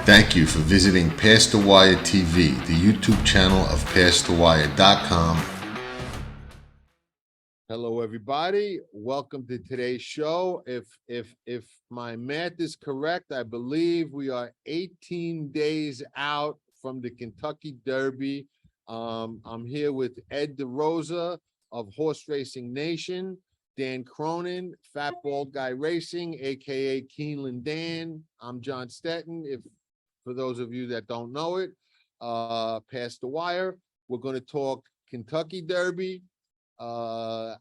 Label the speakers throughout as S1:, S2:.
S1: Thank you for visiting Past the Wire TV, the YouTube channel of PastTheWire.com. Hello, everybody. Welcome to today's show. If my math is correct, I believe we are 18 days out from the Kentucky Derby. I'm here with Ed DeRosa of Horse Racing Nation, Dan Cronin, FatBaldGuyracing, aka Keeneland Dan. I'm John Stettin. For those of you that don't know it, Past the Wire. We're going to talk Kentucky Derby. I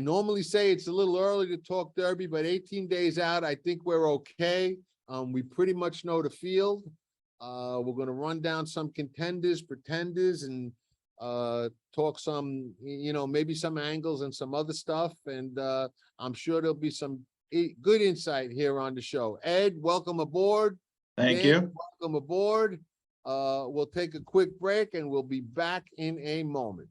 S1: normally say it's a little early to talk Derby, but 18 days out, I think we're okay. We pretty much know the field. We're going to run down some contenders, pretenders, and talk some, maybe some angles and some other stuff. And I'm sure there'll be some good insight here on the show. Ed, welcome aboard.
S2: Thank
S1: Dan,
S2: you.
S1: welcome aboard. We'll take a quick break and we'll be back in a moment.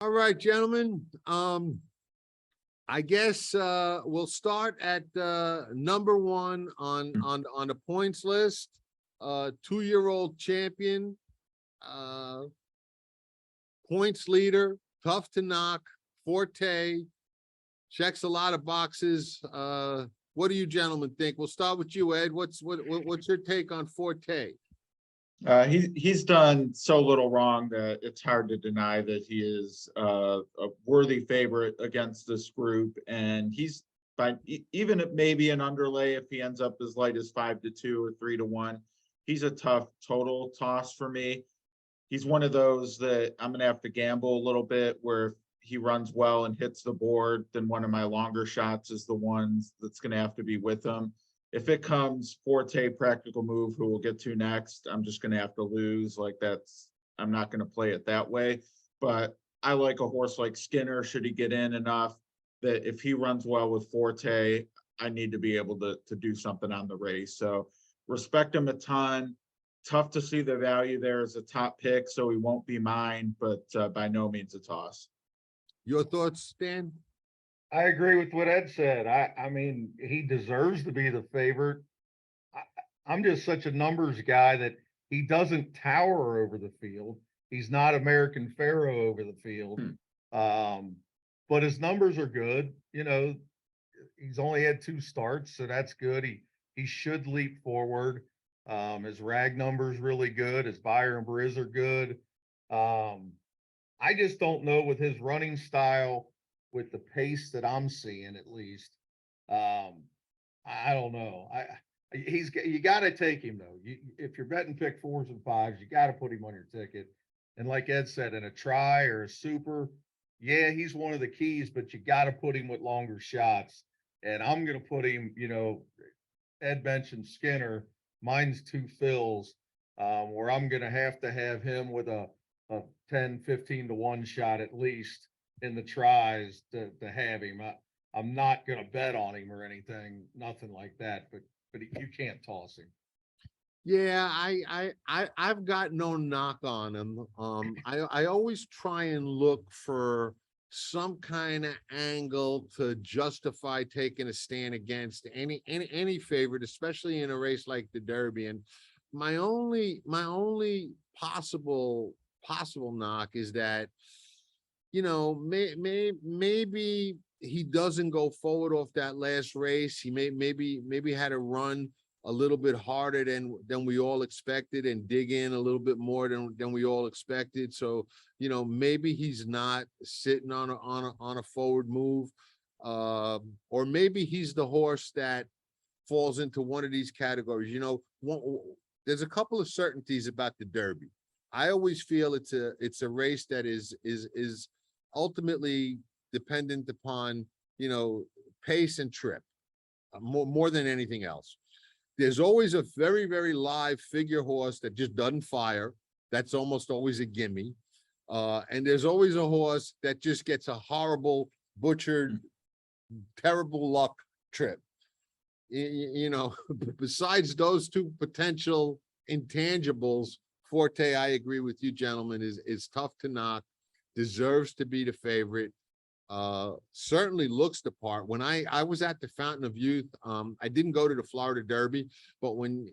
S1: All right, gentlemen. I guess we'll start at number one on the points list. 2-year-old champion, points leader, tough to knock, Forte, checks a lot of boxes. What do you gentlemen think? We'll start with you, Ed. What's your take on Forte?
S2: He's done so little wrong that it's hard to deny that he is a worthy favorite against this group, and he's even if maybe an underlay if he ends up as light as 5-2 or 3-1. He's a tough total toss for me. He's one of those that I'm gonna have to gamble a little bit, where if he runs well and hits the board, then one of my longer shots is the ones that's gonna have to be with him. If it comes Forte, Practical Move, who we'll get to next, I'm just going to have to lose. I'm not going to play it that way. But I like a horse like Skinner, should he get in enough, that if he runs well with Forte, I need to be able to do something on the race. So respect him a ton. Tough to see the value there as a top pick, so he won't be mine, but by no means a toss.
S1: Your thoughts, Dan?
S3: I agree with what Ed said. I mean, he deserves to be the favorite. I'm just such a numbers guy that he doesn't tower over the field. He's not American Pharaoh over the field. But his numbers are good. He's only had 2 starts, so that's good. He should leap forward. His rag number's really good. His Buyer and Briz are good. I just don't know with his running style, with the pace that I'm seeing, at least. I don't know. You got to take him though. If you're betting pick 4s and 5s, you got to put him on your ticket. And like Ed said, in a try or a super, yeah, he's one of the keys, but you got to put him with longer shots. And I'm going to put him, Ed mentioned Skinner. Mine's 2 fills, where I'm going to have him with a 10, 15-1 shot at least in the tries to have him. I'm not going to bet on him or anything, nothing like that, but you can't toss him.
S1: Yeah, I've got no knock on him. I always try and look for some kind of angle to justify taking a stand against any favorite, especially in a race like the Derby. And my only possible knock is that, maybe he doesn't go forward off that last race. He maybe had a run a little bit harder than we all expected and dig in a little bit more than we all expected. So, maybe he's not sitting on a forward move. Or maybe he's the horse that falls into one of these categories. There's a couple of certainties about the Derby. I always feel it's a race that is ultimately dependent upon, pace and trip, more than anything else. There's always a very, very live figure horse that just doesn't fire. That's almost always a gimme. And there's always a horse that just gets a horrible, butchered, terrible luck trip. Besides those two potential intangibles, Forte, I agree with you, gentlemen, is tough to knock, deserves to be the favorite. Certainly looks the part. When I was at the Fountain of Youth, I didn't go to the Florida Derby, but when,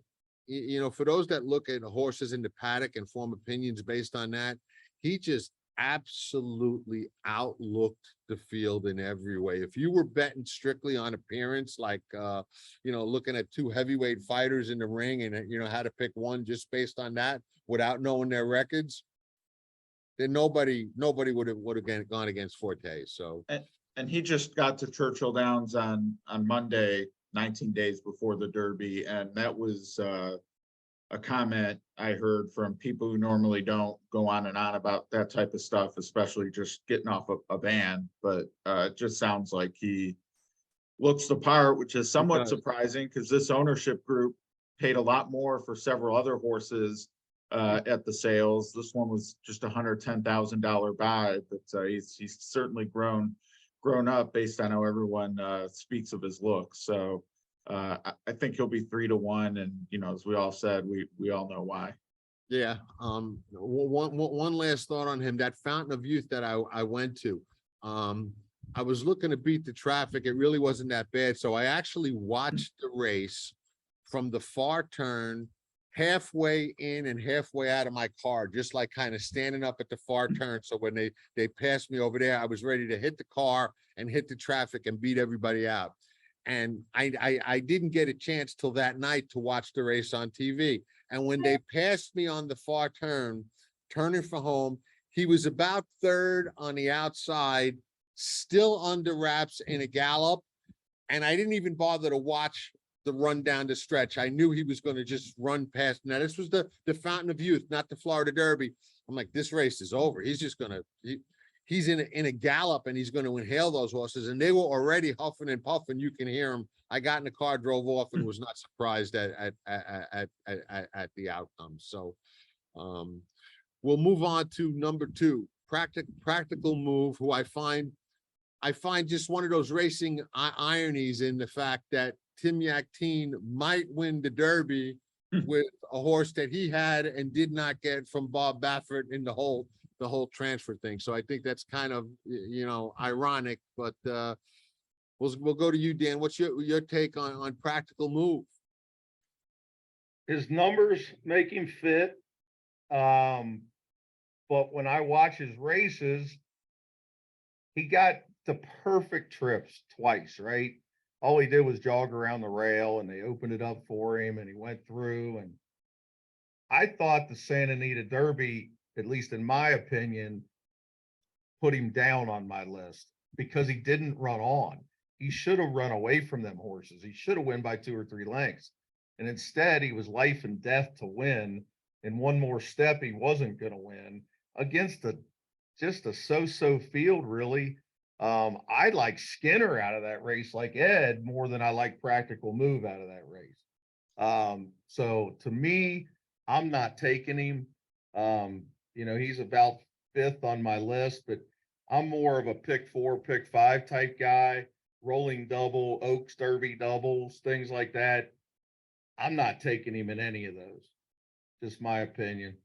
S1: for those that look at horses in the paddock and form opinions based on that, he just absolutely outlooked the field in every way. If you were betting strictly on appearance, like, looking at two heavyweight fighters in the ring and, how to pick one just based on that without knowing their records, then nobody would have gone against Forte. So,
S2: and he just got to Churchill Downs on Monday, 19 days before the Derby, and that was a comment I heard from people who normally don't go on and on about that type of stuff, especially just getting off a van. But it just sounds like he looks the part, which is somewhat surprising because this ownership group paid a lot more for several other horses at the sales. This one was just $110,000 buy, but he's certainly grown up based on how everyone speaks of his looks. So I think he'll be 3-1, and as we all said, we all know why.
S1: yeah. One last thought on him. That Fountain of Youth that I went to, I was looking to beat the traffic. It really wasn't that bad, so I actually watched the race from the far turn, halfway in and halfway out of my car, just like kind of standing up at the far turn. So when they passed me over there, I was ready to hit the car and hit the traffic and beat everybody out. And I didn't get a chance till that night to watch the race on TV. And when they passed me on the far turn, turning for home, he was about third on the outside, still under wraps in a gallop. And I didn't even bother to watch the run down the stretch. I knew he was going to just run past. Now, this was the Fountain of Youth, not the Florida Derby. I'm like, this race is over. He's just going to, he's in a gallop and he's going to inhale those horses. And they were already huffing and puffing. You can hear them. I got in the car, drove off, and was not surprised at the outcome. So we'll move on to number 2, Practical Move, who I find just one of those racing ironies in the fact that Tim Yakteen might win the Derby with a horse that he had and did not get from Bob Baffert in the whole transfer thing. So I think that's kind of, ironic, but we'll go to you, Dan. What's your take on Practical Move?
S3: His numbers make him fit. But when I watch his races, he got the perfect trips twice, right? All he did was jog around the rail and they opened it up for him and he went through. And I thought the Santa Anita Derby, at least in my opinion, put him down on my list because he didn't run on. He should have run away from them horses. He should have won by 2 or 3 lengths. And instead he was life and death to win. And one more step, he wasn't going to win against just a so-so field, really. I like Skinner out of that race, like Ed, more than I like Practical Move out of that race. So to me, I'm not taking him. He's about 5th on my list, but I'm more of a pick 4, pick 5 type guy, rolling double, Oaks Derby doubles, things like that. I'm not taking him in any of those. Just my opinion.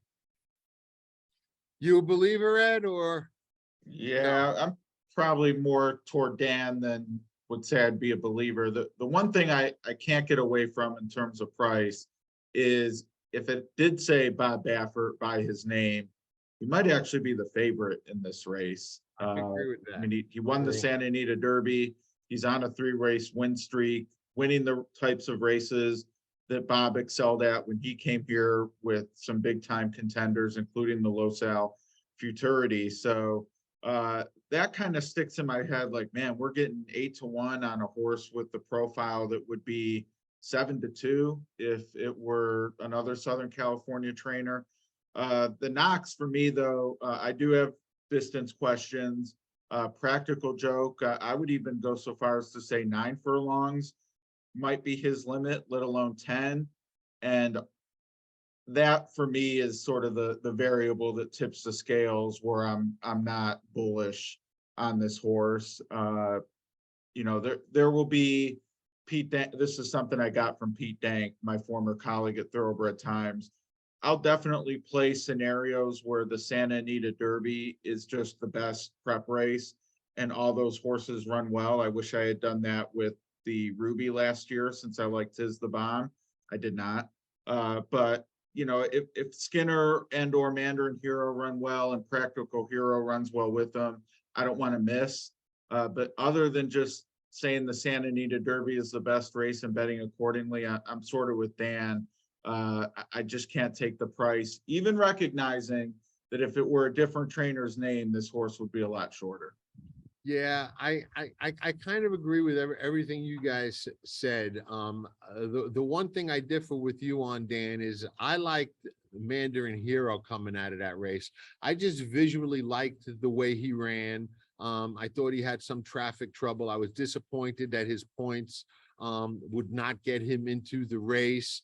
S1: You a believer, Ed, or?
S2: Yeah, I'm probably more toward Dan than would say I'd be a believer. The one thing I can't get away from in terms of price is if it did say Bob Baffert by his name, he might actually be the favorite in this race.
S1: I agree with that.
S2: I mean, he won the Santa Anita Derby. He's on a 3-race win streak, winning the types of races that Bob excelled at when he came here with some big time contenders, including the Losal Futurity. So that kind of sticks in my head, like, man, we're getting 8-1 on a horse with the profile that would be 7-2 if it were another Southern California trainer. The knocks for me, though, I do have distance questions. Practical Joke, I would even go so far as to say 9 furlongs might be his limit, let alone 10. And that for me is sort of the variable that tips the scales where I'm not bullish on this horse. You know, there will be Pete Dank. This is something I got from Pete Dank, my former colleague at Thoroughbred Times. I'll definitely play scenarios where the Santa Anita Derby is just the best prep race and all those horses run well. I wish I had done that with the Ruby last year, since I liked Tiz the Bomb. I did not. But you know, if Skinner and or Mandarin Hero run well and Practical Hero runs well with them, I don't want to miss. But other than just saying the Santa Anita Derby is the best race and betting accordingly, I'm sort of with Dan. I just can't take the price, even recognizing that if it were a different trainer's name, this horse would be a lot shorter.
S1: Yeah, I kind of agree with everything you guys said. The one thing I differ with you on, Dan, is I liked Mandarin Hero coming out of that race. I just visually liked the way he ran. I thought he had some traffic trouble. I was disappointed that his points would not get him into the race.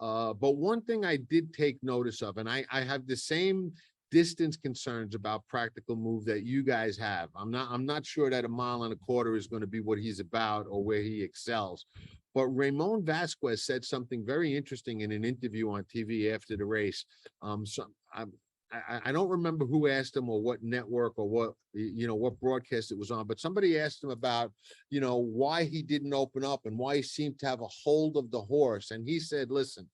S1: But one thing I did take notice of, and I have the same distance concerns about Practical Move that you guys have. I'm not sure that 1.25 miles is going to be what he's about or where he excels. But Ramon Vasquez said something very interesting in an interview on TV after the race. I don't remember who asked him or what network or what, you know, what broadcast it was on, but somebody asked him about, you know, why he didn't open up and why he seemed to have a hold of the horse. And he said, listen,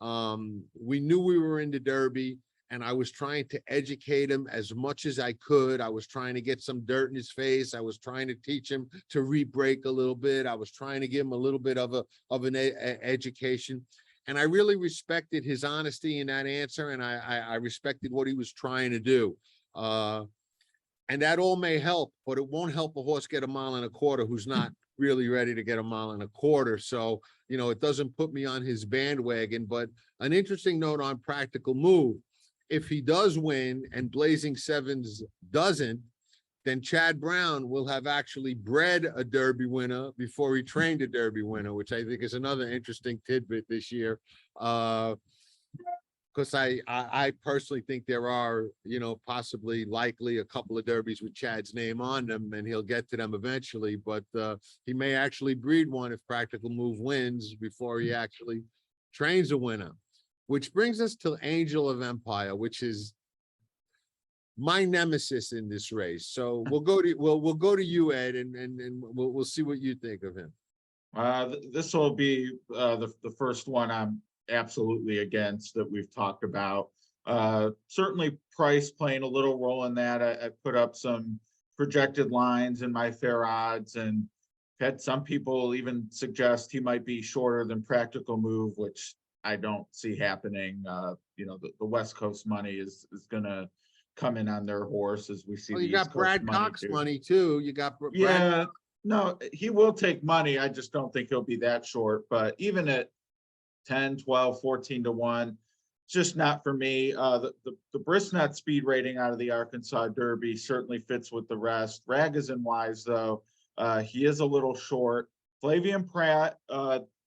S1: we knew we were in the Derby, and I was trying to educate him as much as I could. I was trying to get some dirt in his face. I was trying to teach him to re-brake a little bit. I was trying to give him a little bit of an education. And I really respected his honesty in that answer. And I respected what he was trying to do. And that all may help, but it won't help a horse get 1.25 miles who's not really ready to get 1.25 miles. So, you know, it doesn't put me on his bandwagon. But an interesting note on Practical Move: if he does win and Blazing Sevens doesn't, then Chad Brown will have actually bred a Derby winner before he trained a Derby winner, which I think is another interesting tidbit this year. Because I personally think there are, you know, possibly likely a couple of Derbies with Chad's name on them, and he'll get to them eventually. But he may actually breed one if Practical Move wins before he actually trains a winner. Which brings us to Angel of Empire, which is my nemesis in this race. So we'll go to you, Ed, and we'll see what you think of him.
S2: This will be the first one I'm absolutely against that we've talked about. Certainly price playing a little role in that. I put up some projected lines in my fair odds and had some people even suggest he might be shorter than Practical Move, which I don't see happening. You know, the West Coast money is going to come in on their horse, as we see.
S1: Oh, you got Brad Cox money too. You got Brad.
S2: Yeah, no, he will take money. I just don't think he'll be that short. But even at 10, 12, 14-1, just not for me. The Brisnet speed rating out of the Arkansas Derby certainly fits with the rest. Ragozin wise, though, he is a little short. Flavian Pratt,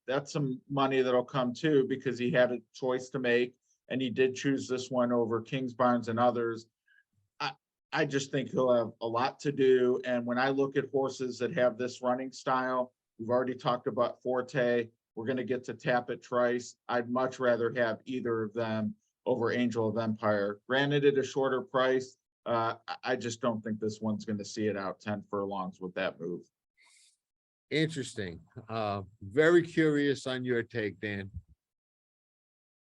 S2: that's some money that'll come too, because he had a choice to make and he did choose this one over Kingsbarns and others. I just think he'll have a lot to do. And when I look at horses that have this running style, we've already talked about Forte. We're going to get to Tapit, Trice. I'd much rather have either of them over Angel of Empire. Granted, at a shorter price, I just don't think this one's going to see it out 10 furlongs with that move.
S1: Interesting. Very curious on your take, Dan.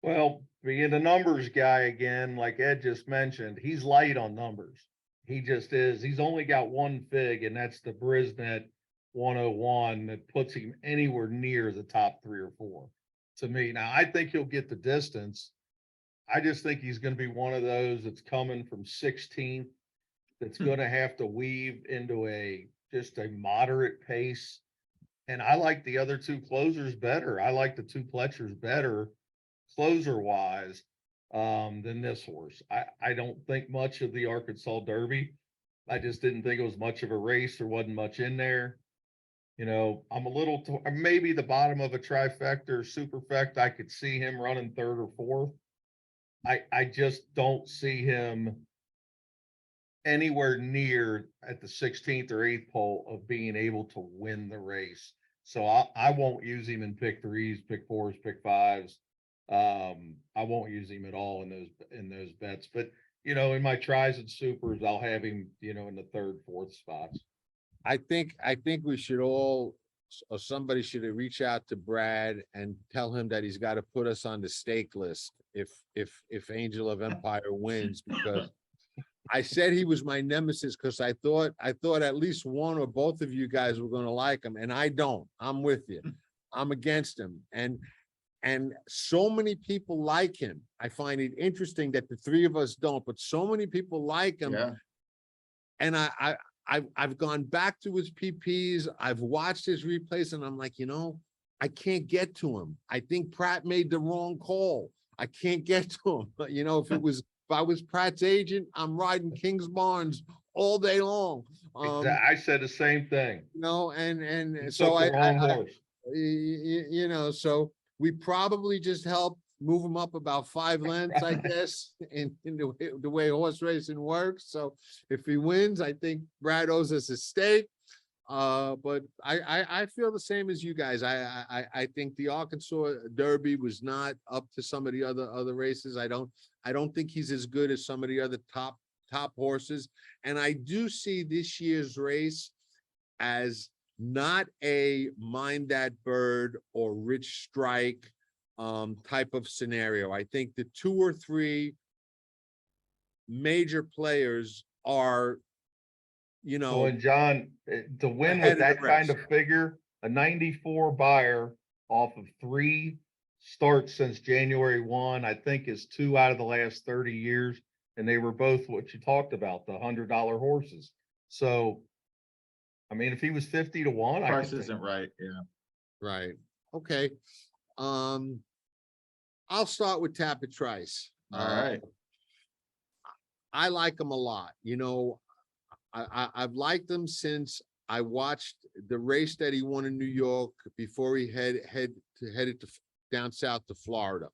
S3: Well, being a numbers guy again, like Ed just mentioned, he's light on numbers. He just is. He's only got one fig, and that's the Brisnet 101 that puts him anywhere near the top 3 or 4. to me. Now, I think he'll get the distance. I just think he's gonna be one of those that's coming from 16th, that's gonna have to weave into just a moderate pace. And I like the other two closers better. I like the two Pletchers better closer wise than this horse. I don't think much of the Arkansas Derby. I just didn't think it was much of a race. There wasn't much in there. You know, I'm a little, maybe the bottom of a trifecta or superfecta, I could see him running third or fourth. I just don't see him anywhere near at the 16th or 8th pole of being able to win the race. So I won't use him in pick threes, pick fours, pick fives. I won't use him at all in those bets. But you know, in my tries and supers, I'll have him, you know, in the third, fourth spots.
S1: I think we should all, or somebody should reach out to Brad and tell him that he's got to put us on the stake list if Angel of Empire wins, because I said he was my nemesis because I thought at least one or both of you guys were going to like him, and I don't. I'm with you. I'm against him, and so many people like him. I find it interesting that the three of us don't, but so many people like him.
S2: Yeah.
S1: And I've gone back to his PPs. I've watched his replays, and I'm like, you know, I can't get to him. I think Pratt made the wrong call. I can't get to him. But you know, if I was Pratt's agent, I'm riding King's Barnes all day long.
S3: I said the same thing.
S1: You know,
S3: He
S1: and
S3: took
S1: so
S3: the wrong horse.
S1: you know, so we probably just helped move him up about 5 lengths, I guess, in the way horse racing works. So if he wins, I think Brad owes us a steak. But I feel the same as you guys. I think the Arkansas Derby was not up to some of the other races. I don't think he's as good as some of the other top horses. And I do see this year's race as not a Mind That Bird or Rich Strike type of scenario. I think the 2 or 3 major players are, you know,
S3: So, and John, to win
S1: ahead
S3: with
S1: of the
S3: that kind
S1: rest.
S3: of figure, a 94 buyer off of 3 starts since January 1, I think is 2 out of the last 30 years. And they were both what you talked about, the $100 horses. So, I mean, if he was 50 to 1,
S2: Price isn't right. Yeah.
S1: Right. Okay. I'll start with Tapit Trice.
S2: All right.
S1: I like him a lot. You know, I've liked him since I watched the race that he won in New York before he headed down south to Florida.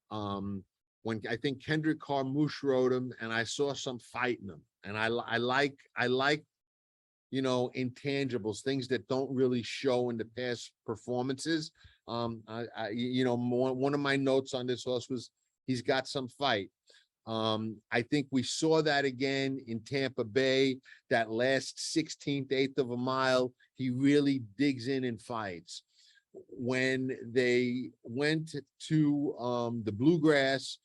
S1: When I think Kendrick Carmouche rode him, and I saw some fight in him, and I like, you know, intangibles, things that don't really show in the past performances. You know, one of my notes on this horse was he's got some fight. I think we saw that again in Tampa Bay, that last 16th, 8th of a mile. He really digs in and fights. When they went to the Bluegrass,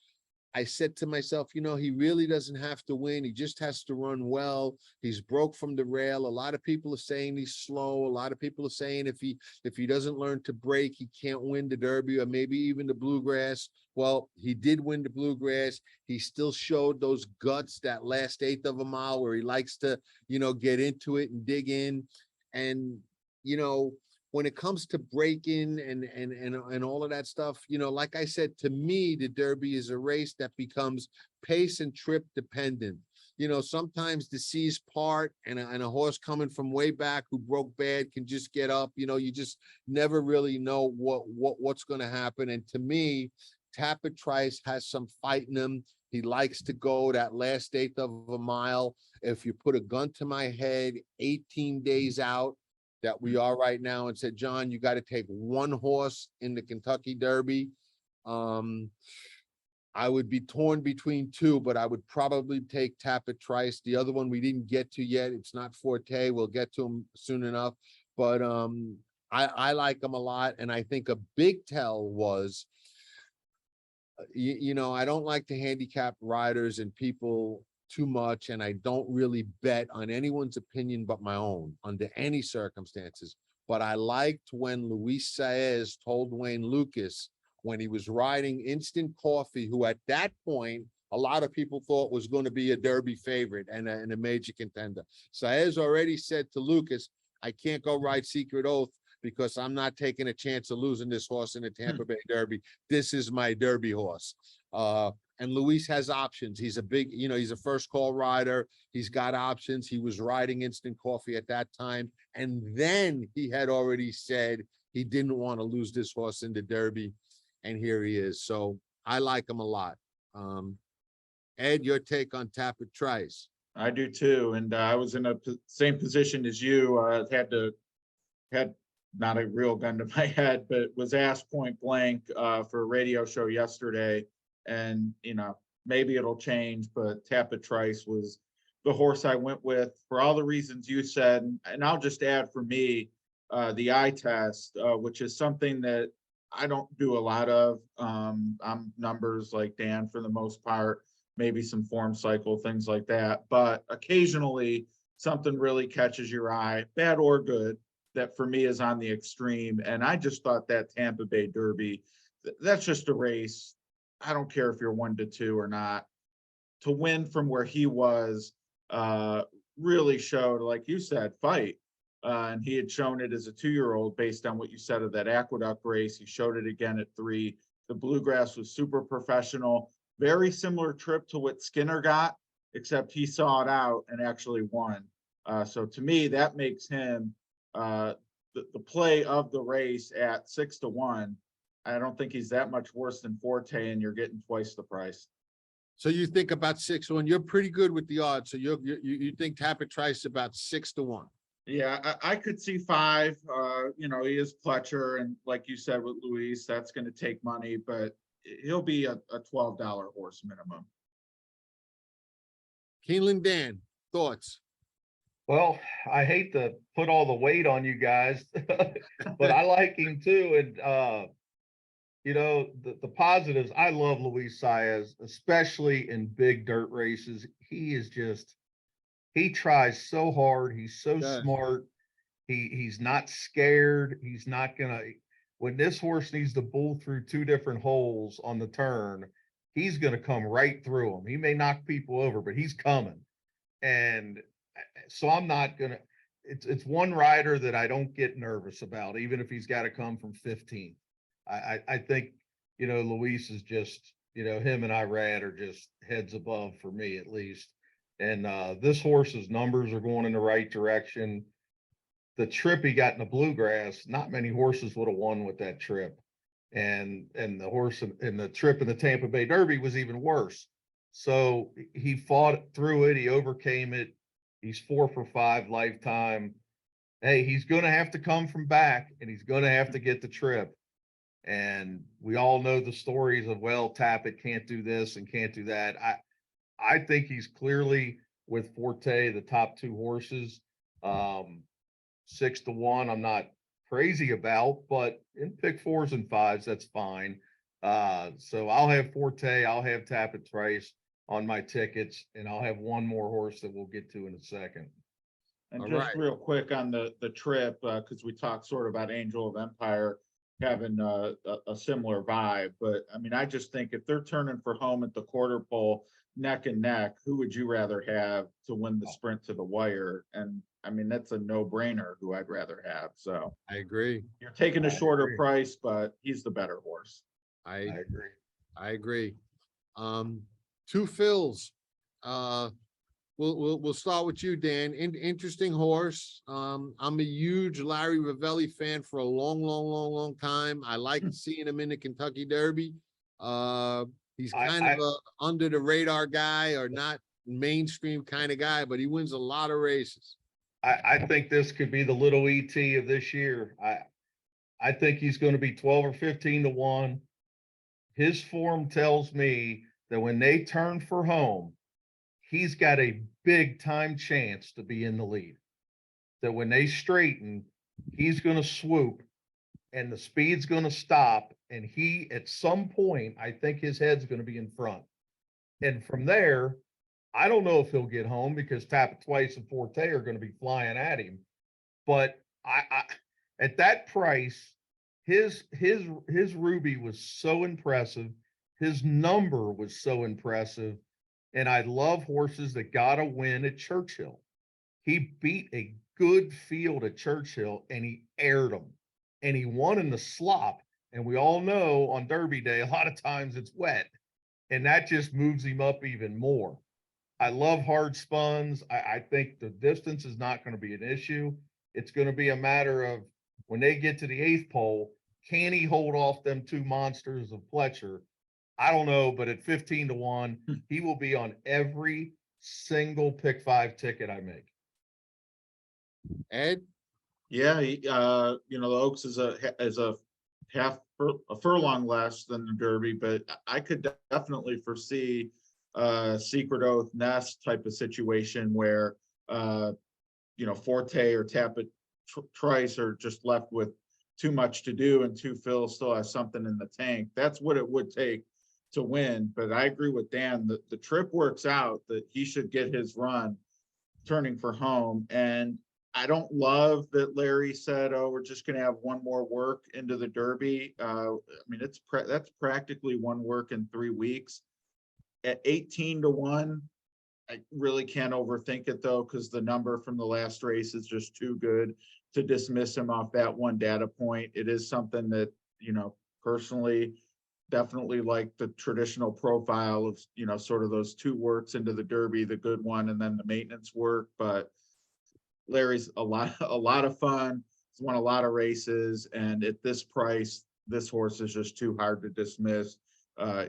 S1: I said to myself, you know, he really doesn't have to win. He just has to run well. He's broke from the rail. A lot of people are saying he's slow. A lot of people are saying if he doesn't learn to break, he can't win the Derby or maybe even the Bluegrass. Well, he did win the Bluegrass. He still showed those guts that last 1/8 of a mile where he likes to, you know, get into it and dig in. And, you know, when it comes to breaking and all of that stuff, you know, like I said, to me, the Derby is a race that becomes pace and trip dependent. You know, sometimes the seas part and a horse coming from way back who broke bad can just get up. You know, you just never really know what's going to happen. And to me, Tapit Trice has some fight in him. He likes to go that last 1/8 of a mile. If you put a gun to my head 18 days out, that we are right now, and said, John, you got to take one horse in the Kentucky Derby. I would be torn between 2, but I would probably take Tapit Trice. The other one we didn't get to yet. It's not Forte. We'll get to him soon enough. But I like him a lot. And I think a big tell was, you know, I don't like to handicap riders and people too much, and I don't really bet on anyone's opinion but my own under any circumstances. But I liked when Luis Saez told Wayne Lucas when he was riding Instant Coffee, who at that point, a lot of people thought was going to be a Derby favorite and a major contender. Saez already said to Lucas, I can't go ride Secret Oath because I'm not taking a chance of losing this horse in the Tampa Bay Derby. This is my Derby horse. And Luis has options. He's a big, he's a first call rider. He's got options. He was riding Instant Coffee at that time. And then he had already said he didn't want to lose this horse in the Derby. And here he is. So I like him a lot. Ed, your take on Tapit Trice?
S2: I do too, and I was in a same position as you. Had not a real gun to my head, but was asked point blank for a radio show yesterday, and maybe it'll change, but Tapit Trice was the horse I went with for all the reasons you said, and I'll just add for me the eye test, which is something that I don't do a lot of. I'm numbers like Dan for the most part. Maybe some form cycle, things like that. But occasionally something really catches your eye, bad or good, that for me is on the extreme. And I just thought that Tampa Bay Derby, that's just a race. I don't care if you're 1-2 or not. To win from where he was really showed, like you said, fight. And he had shown it as a 2-year-old based on what you said of that Aqueduct race. He showed it again at 3. The Bluegrass was super professional. Very similar trip to what Skinner got, except he saw it out and actually won. So to me, that makes him the play of the race at 6-1. I don't think he's that much worse than Forte, and you're getting twice the price.
S1: So you think about 6-1. You're pretty good with the odds. So you think Tapit Trice about 6-1.
S2: Yeah, I could see 5. He is Pletcher, and like you said with Luis, that's going to take money, but he'll be a $12 horse minimum.
S1: Keeneland Dan, thoughts?
S3: Well, I hate to put all the weight on you guys, but I like him too. And the positives, I love Luis Saez, especially in big dirt races. He tries so hard. He's so smart. He's not scared. He's not gonna, when this horse needs to bull through 2 different holes on the turn, he's gonna come right through them. He may knock people over, but he's coming. And so I'm not gonna, it's one rider that I don't get nervous about, even if he's got to come from 15th. I think, Luis is just, him and Irad are just heads above for me at least. And this horse's numbers are going in the right direction. The trip he got in the Bluegrass, not many horses would have won with that trip. And the horse in the trip in the Tampa Bay Derby was even worse. So he fought through it. He overcame it. He's 4 for 5 lifetime. Hey, he's going to have to come from back, and he's going to have to get the trip. And we all know the stories of, well, Tapit can't do this and can't do that. I think he's clearly, with Forte, the top 2 horses. 6-1, I'm not crazy about, but in pick 4s and 5s, that's fine. So I'll have Forte, I'll have Tapit Trice on my tickets, and I'll have one more horse that we'll get to in a second.
S2: And
S1: All
S2: just
S1: right.
S2: real quick on the trip, because we talked sort of about Angel of Empire having a similar vibe, but I mean, I just think if they're turning for home at the quarter pole, neck and neck, who would you rather have to win the sprint to the wire? And I mean, that's a no-brainer who I'd rather have. So
S1: I agree.
S2: you're taking a
S3: I
S2: shorter
S3: agree.
S2: price, but he's the better horse.
S1: I
S3: agree.
S1: I agree. 2 Phils. We'll start with you, Dan. Interesting horse. I'm a huge Larry Ravelli fan for a long time. I like seeing him in the Kentucky Derby. He's kind of a under the radar guy, or not mainstream kind of guy, but he wins a lot of races.
S3: I think this could be the little ET of this year. I think he's going to be 12 or 15-1. His form tells me that when they turn for home, he's got a big time chance to be in the lead. That when they straighten, he's going to swoop and the speed's going to stop. And he, at some point, I think his head's going to be in front. And from there, I don't know if he'll get home because Tapit Twice and Forte are going to be flying at him. But I at that price, his Ruby was so impressive. His number was so impressive. And I love horses that got a win at Churchill. He beat a good field at Churchill and he aired them. And he won in the slop. And we all know on Derby Day, a lot of times it's wet. And that just moves him up even more. I love hard spuns. I think the distance is not going to be an issue. It's going to be a matter of when they get to the 8th pole, can he hold off them two monsters of Fletcher? I don't know, but at 15-1, he will be on every single pick 5 ticket I make.
S1: Ed?
S2: Yeah, you know, the Oaks is a furlong less than the Derby, but I could definitely foresee Secret Oath Nest type of situation where you know, Forte or Tapit, Trice are just left with too much to do, and Two Phil still has something in the tank. That's what it would take to win. But I agree with Dan that the trip works out, that he should get his run turning for home. And I don't love that Larry said, "Oh, we're just going to have one more work into the Derby." I mean, that's practically one work in 3 weeks. At 18-1, I really can't overthink it though, because the number from the last race is just too good to dismiss him off that one data point. It is something that, you know, personally, definitely like the traditional profile of, you know, sort of those 2 works into the Derby, the good one and then the maintenance work. But Larry's a lot of fun. He's won a lot of races, and at this price, this horse is just too hard to dismiss.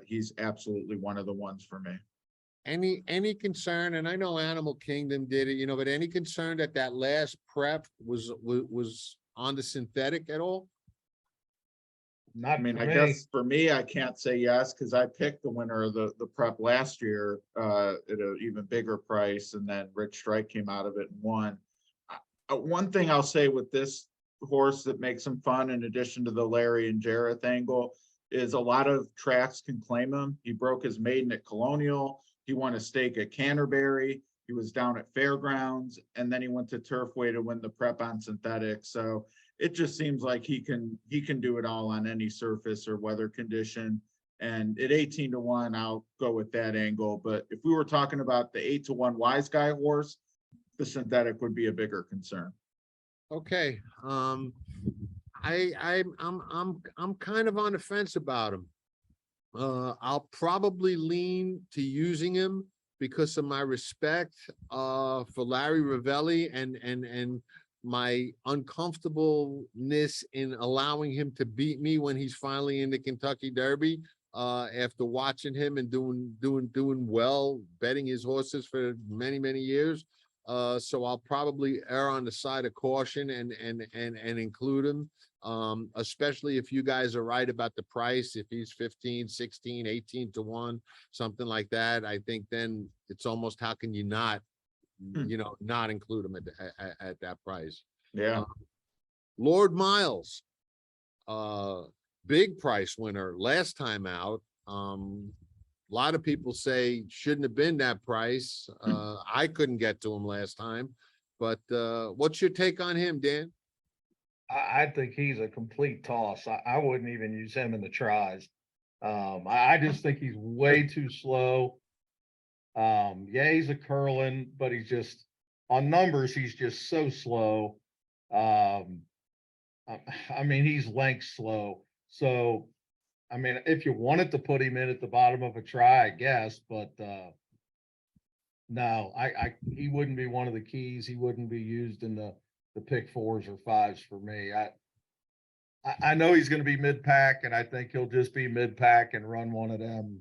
S2: He's absolutely one of the ones for me.
S1: Any concern, and I know Animal Kingdom did it, you know, but any concern that that last prep was on the synthetic at all?
S3: Not
S2: I mean,
S3: for
S2: I
S3: me.
S2: guess for me, I can't say yes, because I picked the winner of the prep last year at an even bigger price, and then Rich Strike came out of it and won. One thing I'll say with this horse that makes him fun, in addition to the Larry and Jareth angle, is a lot of tracks can claim him. He broke his maiden at Colonial. He won a stake at Canterbury. He was down at Fairgrounds, and then he went to Turfway to win the prep on synthetic. So it just seems like he can do it all on any surface or weather condition. And at 18-1, I'll go with that angle. But if we were talking about the 8-1 Wise Guy horse, the synthetic would be a bigger concern.
S1: Okay, I'm kind of on the fence about him. I'll probably lean to using him because of my respect for Larry Ravelli and my uncomfortableness in allowing him to beat me when he's finally in the Kentucky Derby. After watching him and doing well, betting his horses for many years. So I'll probably err on the side of caution and include him. Especially if you guys are right about the price. If he's 15, 16, 18-1, something like that, I think then it's almost, how can you not, you know, not include him at that price?
S2: Yeah.
S1: Lord Miles, big price winner last time out. A lot of people say shouldn't have been that price. I couldn't get to him last time, but what's your take on him, Dan?
S3: I think he's a complete toss. I wouldn't even use him in the tries. I just think he's way too slow. Yeah, he's a curling, but he's just on numbers, he's just so slow. I mean, he's length slow. So, I mean, if you wanted to put him in at the bottom of a try, I guess, but no, he wouldn't be one of the keys. He wouldn't be used in the pick 4s or 5s for me. I know he's going to be mid pack, and I think he'll just be mid pack and run one of them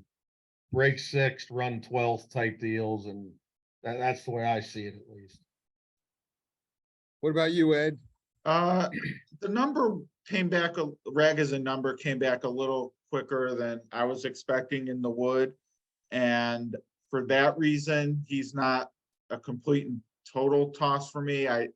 S3: break 6th, run 12th type deals, and that's the way I see it, at least.
S1: What about you, Ed?
S2: The number came back, Ragazin number came back a little quicker than I was expecting in the wood. And for that reason, he's not a complete and total toss for me. I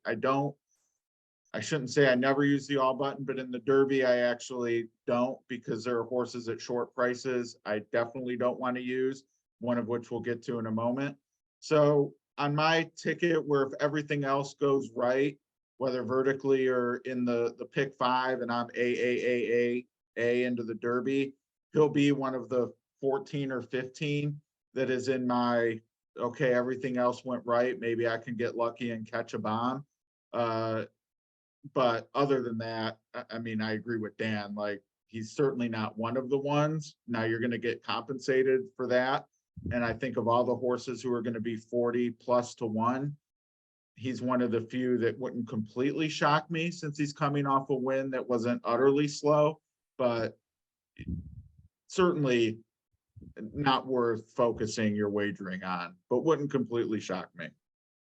S2: shouldn't say I never use the all button, but in the Derby, I actually don't, because there are horses at short prices I definitely don't want to use, one of which we'll get to in a moment. So on my ticket, where if everything else goes right, whether vertically or in the pick 5, and I'm A into the Derby, he'll be one of the 14 or 15 that is in my, okay, everything else went right. Maybe I can get lucky and catch a bomb. But other than that, I mean, I agree with Dan, like, he's certainly not one of the ones. Now you're going to get compensated for that. And I think of all the horses who are going to be 40 plus to 1, he's one of the few that wouldn't completely shock me, since he's coming off a win that wasn't utterly slow, but certainly not worth focusing your wagering on, but wouldn't completely shock me.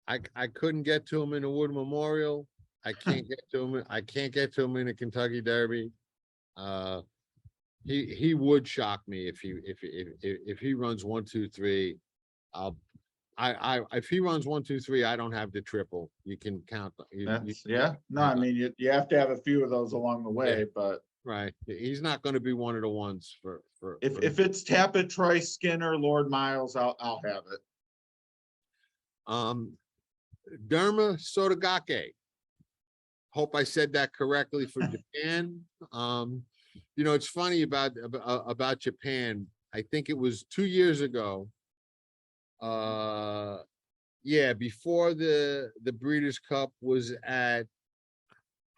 S1: I couldn't get to him in the Wood Memorial. I can't get to him. I can't get to him in the Kentucky Derby. He would shock me if he runs 1, 2, 3. If he runs 1, 2, 3, I don't have the triple. You can count.
S2: Yeah. No, I mean, you have to have a few of those along the way,
S1: Yeah.
S2: but
S1: Right. He's not going to be one of the ones for
S2: if it's Tapit, Trice, Skinner, Lord Miles, I'll have it.
S1: Derma Sotogake. Hope I said that correctly for Japan. You know, it's funny about Japan. I think it was 2 years ago. Yeah, before the Breeders' Cup was at,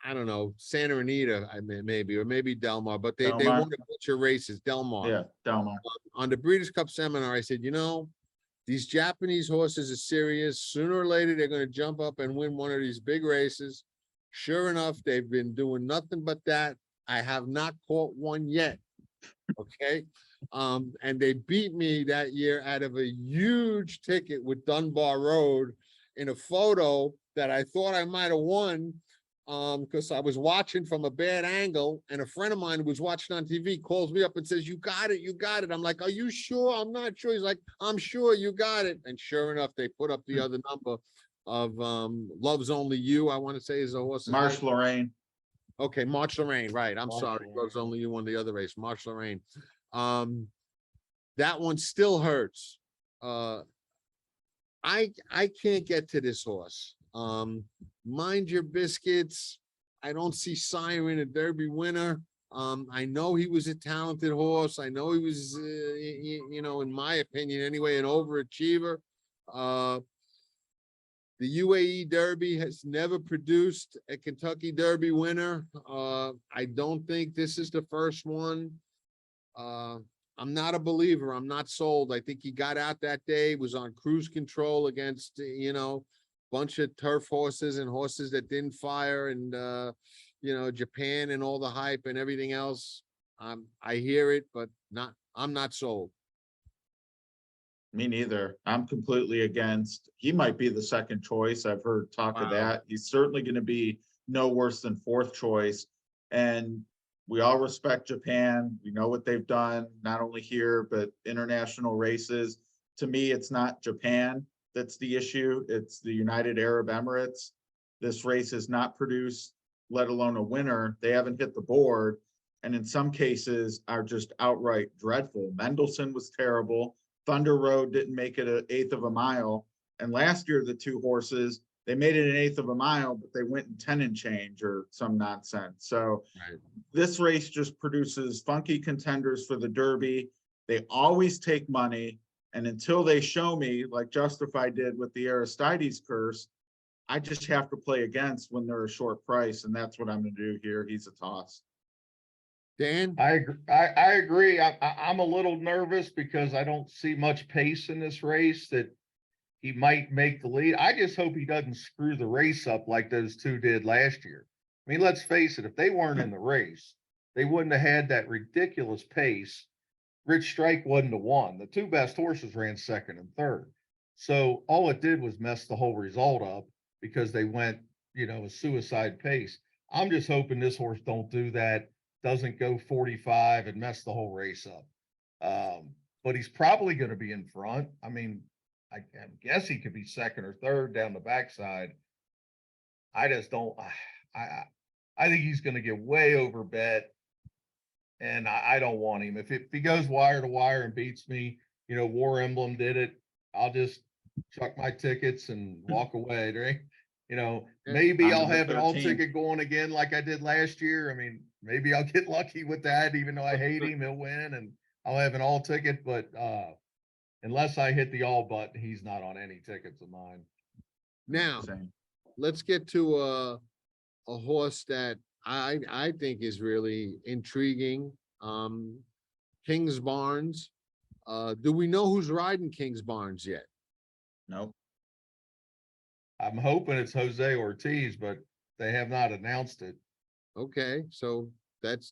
S1: I don't know, Santa Anita, I mean, maybe, or maybe Del Mar, but they
S2: Del Mar.
S1: won a bunch of races, Del Mar.
S2: Yeah, Del Mar.
S1: On the Breeders' Cup seminar, I said, you know, these Japanese horses are serious. Sooner or later, they're going to jump up and win one of these big races. Sure enough, they've been doing nothing but that. I have not caught one yet. Okay. And they beat me that year out of a huge ticket with Dunbar Road in a photo that I thought I might have won. Because I was watching from a bad angle, and a friend of mine who was watching on TV calls me up and says, you got it, you got it. I'm like, are you sure? I'm not sure. He's like, I'm sure you got it. And sure enough, they put up the other number of Love's Only You, I want to say is a horse.
S2: Marsh Lorraine.
S1: Okay, March Lorraine, right. I'm
S3: March
S1: sorry.
S3: Lorraine.
S1: Love's Only You won the other race, March Lorraine. That one still hurts. I can't get to this horse. Mind Your Biscuits. I don't see Siren a Derby winner. I know he was a talented horse. I know he was, you know, in my opinion anyway, an overachiever. The UAE Derby has never produced a Kentucky Derby winner. I don't think this is the first one. I'm not a believer. I'm not sold. I think he got out that day, was on cruise control against, you know, bunch of turf horses and horses that didn't fire, and you know, Japan and all the hype and everything else. I hear it, but I'm not sold.
S2: Me neither. I'm completely against. He might be the second choice. I've heard talk of
S1: Wow.
S2: that. He's certainly going to be no worse than 4th choice. And we all respect Japan. We know what they've done, not only here, but international races. To me, it's not Japan that's the issue. It's the United Arab Emirates. This race has not produced, let alone a winner. They haven't hit the board, and in some cases are just outright dreadful. Mendelssohn was terrible. Thunder Road didn't make it 1/8 of a mile. And last year, the 2 horses, they made it 1/8 of a mile, but they went in 10 and change or some nonsense. So
S1: Right.
S2: this race just produces funky contenders for the Derby. They always take money. And until they show me, like Justify did with the Aristides curse, I just have to play against when they're a short price. And that's what I'm going to do here. He's a toss.
S1: Dan?
S3: I agree. I'm a little nervous because I don't see much pace in this race, that he might make the lead. I just hope he doesn't screw the race up like those 2 did last year. I mean, let's face it, if they weren't in the race, they wouldn't have had that ridiculous pace. Rich Strike wasn't the one. The 2 best horses ran 2nd and 3rd. So all it did was mess the whole result up because they went, you know, a suicide pace. I'm just hoping this horse don't do that, doesn't go 45 and mess the whole race up. But he's probably going to be in front. I mean, I guess he could be 2nd or 3rd down the backside. I just don't. I think he's going to get way over bet, and I don't want him. If he goes wire to wire and beats me, you know, War Emblem did it. I'll just chuck my tickets and walk away.
S1: Yeah.
S3: Maybe
S2: On
S3: I'll
S2: the
S3: have an all
S2: 13th.
S3: ticket going again like I did last year. I mean, maybe I'll get lucky with that, even though I hate him, he'll win and I'll have an all ticket, but unless I hit the all button, he's not on any tickets of mine.
S1: Now,
S2: Same.
S1: let's get to a horse that I think is really intriguing. King's Barnes. Do we know who's riding King's Barnes yet?
S2: Nope.
S3: I'm hoping it's Jose Ortiz, but they have not announced it.
S1: Okay, so that's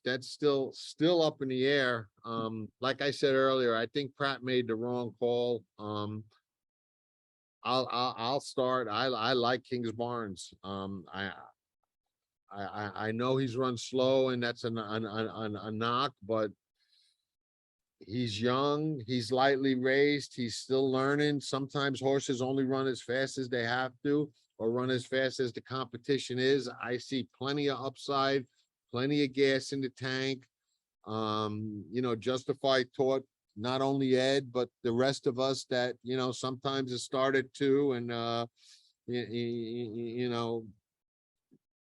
S1: still up in the air. Like I said earlier, I think Pratt made the wrong call. I'll start. I like King's Barnes. I know he's run slow and that's a knock, but he's young, he's lightly raised, he's still learning. Sometimes horses only run as fast as they have to or run as fast as the competition is. I see plenty of upside, plenty of gas in the tank. Justified taught not only Ed, but the rest of us that, sometimes it started too. And,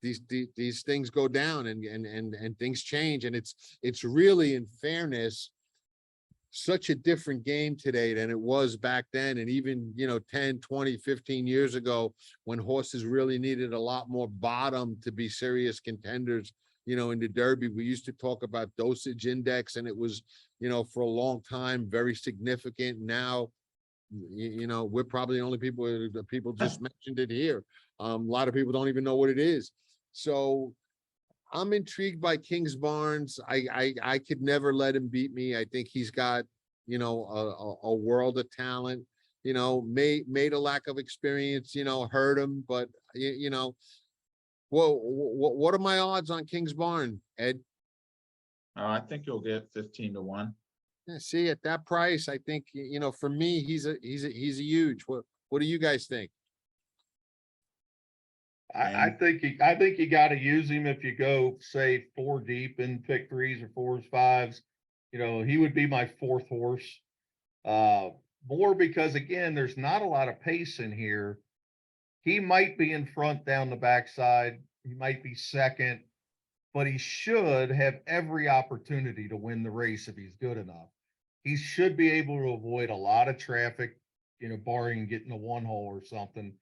S1: these things go down and things change. And it's really, in fairness, such a different game today than it was back then. And even, 10, 20, 15 years ago, when horses really needed a lot more bottom to be serious contenders, in the Derby, we used to talk about dosage index and it was, for a long time, very significant. Now, we're probably the only people just mentioned it here. A lot of people don't even know what it is. So I'm intrigued by King's Barnes. I could never let him beat me. I think he's got, a world of talent, made a lack of experience, hurt him, but what are my odds on King's Barnes, Ed?
S2: I think you'll get 15-1.
S1: Yeah, see, at that price, I think, for me, he's a huge. What do you guys think?
S3: I think you got to use him if you go, say, 4 deep in pick 3s or 4s, 5s. He would be my 4th horse. More because, again, there's not a lot of pace in here. He might be in front down the backside. He might be second, but he should have every opportunity to win the race if he's good enough. He should be able to avoid a lot of traffic, barring getting a 1-hole or something.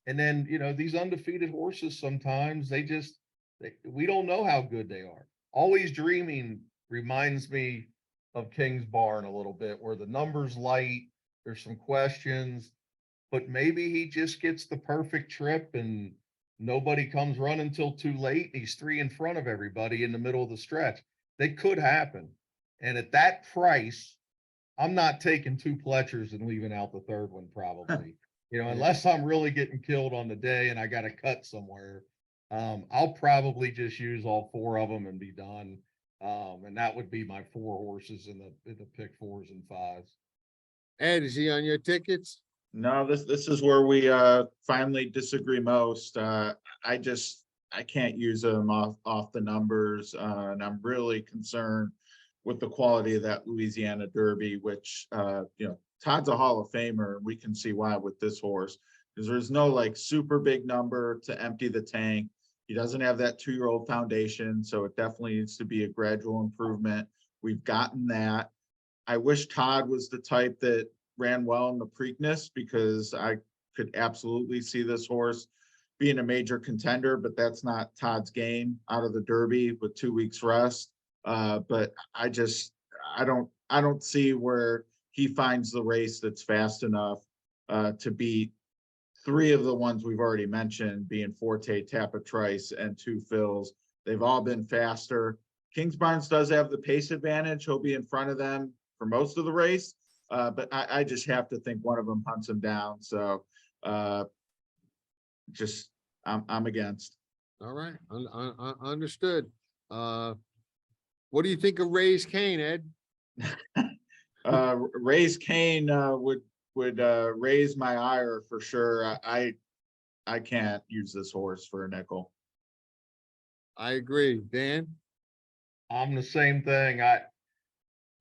S3: And then, these undefeated horses, sometimes we don't know how good they are. Always Dreaming reminds me of King's Barn a little bit, where the number's light, there's some questions, but maybe he just gets the perfect trip and nobody comes running till too late. He's 3 in front of everybody in the middle of the stretch. They could happen. And at that price, I'm not taking 2 Pletchers and leaving out the 3rd one, probably. Unless I'm really getting killed on the day and I got to cut somewhere, I'll probably just use all 4 of them and be done. And that would be my 4 horses in the pick 4s and 5s.
S1: Ed, is he on your tickets?
S2: No, this is where we finally disagree most. I can't use them off the numbers, and I'm really concerned with the quality of that Louisiana Derby, which Todd's a Hall of Famer, and we can see why with this horse, because there's no like super big number to empty the tank. He doesn't have that 2-year-old foundation, so it definitely needs to be a gradual improvement. We've gotten that. I wish Todd was the type that ran well in the Preakness, because I could absolutely see this horse being a major contender, but that's not Todd's game out of the Derby with 2 weeks rest. But I don't see where he finds the race that's fast enough to beat 3 of the ones we've already mentioned, being Forte, Tapit, Trice, and 2 Phils. They've all been faster. King's Barnes does have the pace advantage. He'll be in front of them for most of the race. But I just have to think one of them hunts him down. So I'm against.
S1: All right, understood. What do you think of Raise Cane, Ed?
S2: Raise Cane would raise my ire for sure. I can't use this horse for a nickel.
S1: I agree. Dan?
S3: I'm the same thing.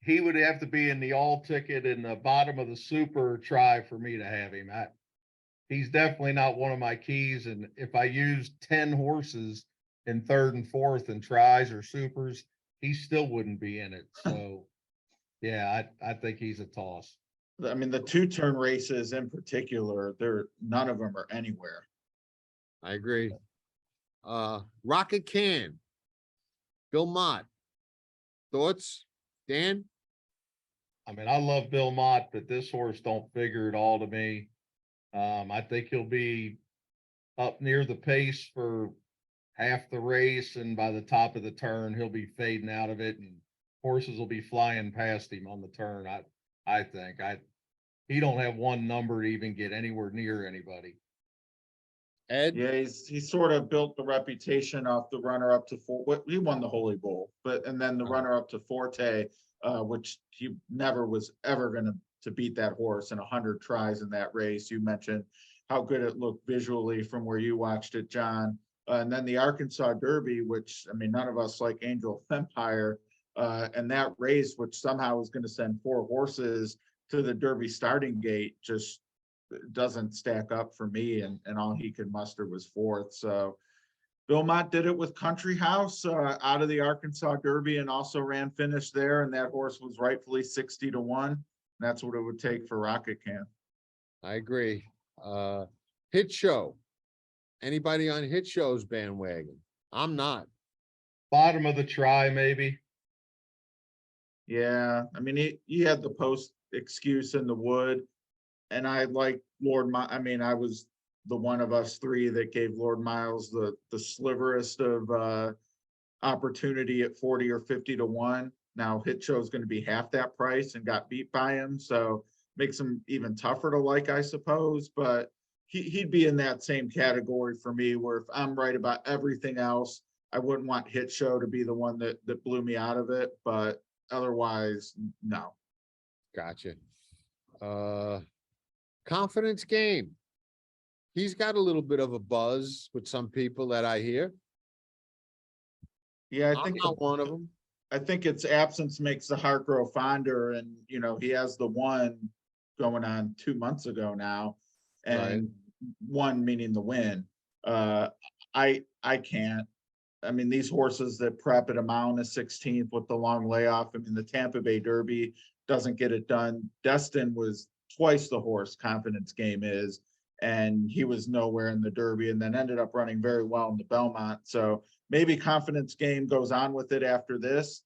S3: He would have to be in the all ticket in the bottom of the super try for me to have him. he's definitely not one of my keys. And if I use 10 horses in third and fourth and tries or supers, he still wouldn't be in it. So yeah, I think he's a toss.
S2: I mean, the 2-turn races in particular, none of them are anywhere.
S1: I agree. Rocket Can. Bill Mott. Thoughts? Dan?
S3: I mean, I love Bill Mott, but this horse don't figure at all to me. I think he'll be up near the pace for half the race, and by the top of the turn, he'll be fading out of it, and horses will be flying past him on the turn. I think he don't have one number to even get anywhere near anybody.
S1: Ed?
S2: Yeah, he sort of built the reputation off the runner up to he won the Holy Bull, and then the runner up to Forte, which he never was ever going to beat that horse in 100 tries in that race. You mentioned how good it looked visually from where you watched it, John. And then the Arkansas Derby, which, I mean, none of us like Angel of Empire, and that race, which somehow was going to send 4 horses to the Derby starting gate, just doesn't stack up for me, and all he could muster was 4th. So Bill Mott did it with Country House out of the Arkansas Derby, and also ran finish there, and that horse was rightfully 60-1. That's what it would take for Rocket Can.
S1: I agree. Hit Show. Anybody on Hit Show's bandwagon? I'm not.
S3: Bottom of the try, maybe.
S2: Yeah, I mean, he had the post excuse in the wood, and I like I mean, I was the one of us 3 that gave Lord Miles the sliverest of opportunity at 40 or 50-1. Now Hit Show is going to be half that price and got beat by him, so makes him even tougher to like, I suppose. But he'd be in that same category for me, where if I'm right about everything else, I wouldn't want Hit Show to be the one that blew me out of it. But otherwise, no.
S1: Gotcha. Confidence Game. He's got a little bit of a buzz with some people that I hear.
S2: Yeah,
S1: I'm not one of them.
S2: I think its absence makes the heart grow fonder, and he has the one going on 2 months ago now, and one meaning the win. I can't. I mean, these horses that prep at a mile and a 16th with the long layoff. I mean, the Tampa Bay Derby doesn't get it done. Destin was twice the horse Confidence Game is, and he was nowhere in the Derby, and then ended up running very well in the Belmont. So maybe Confidence Game goes on with it after this.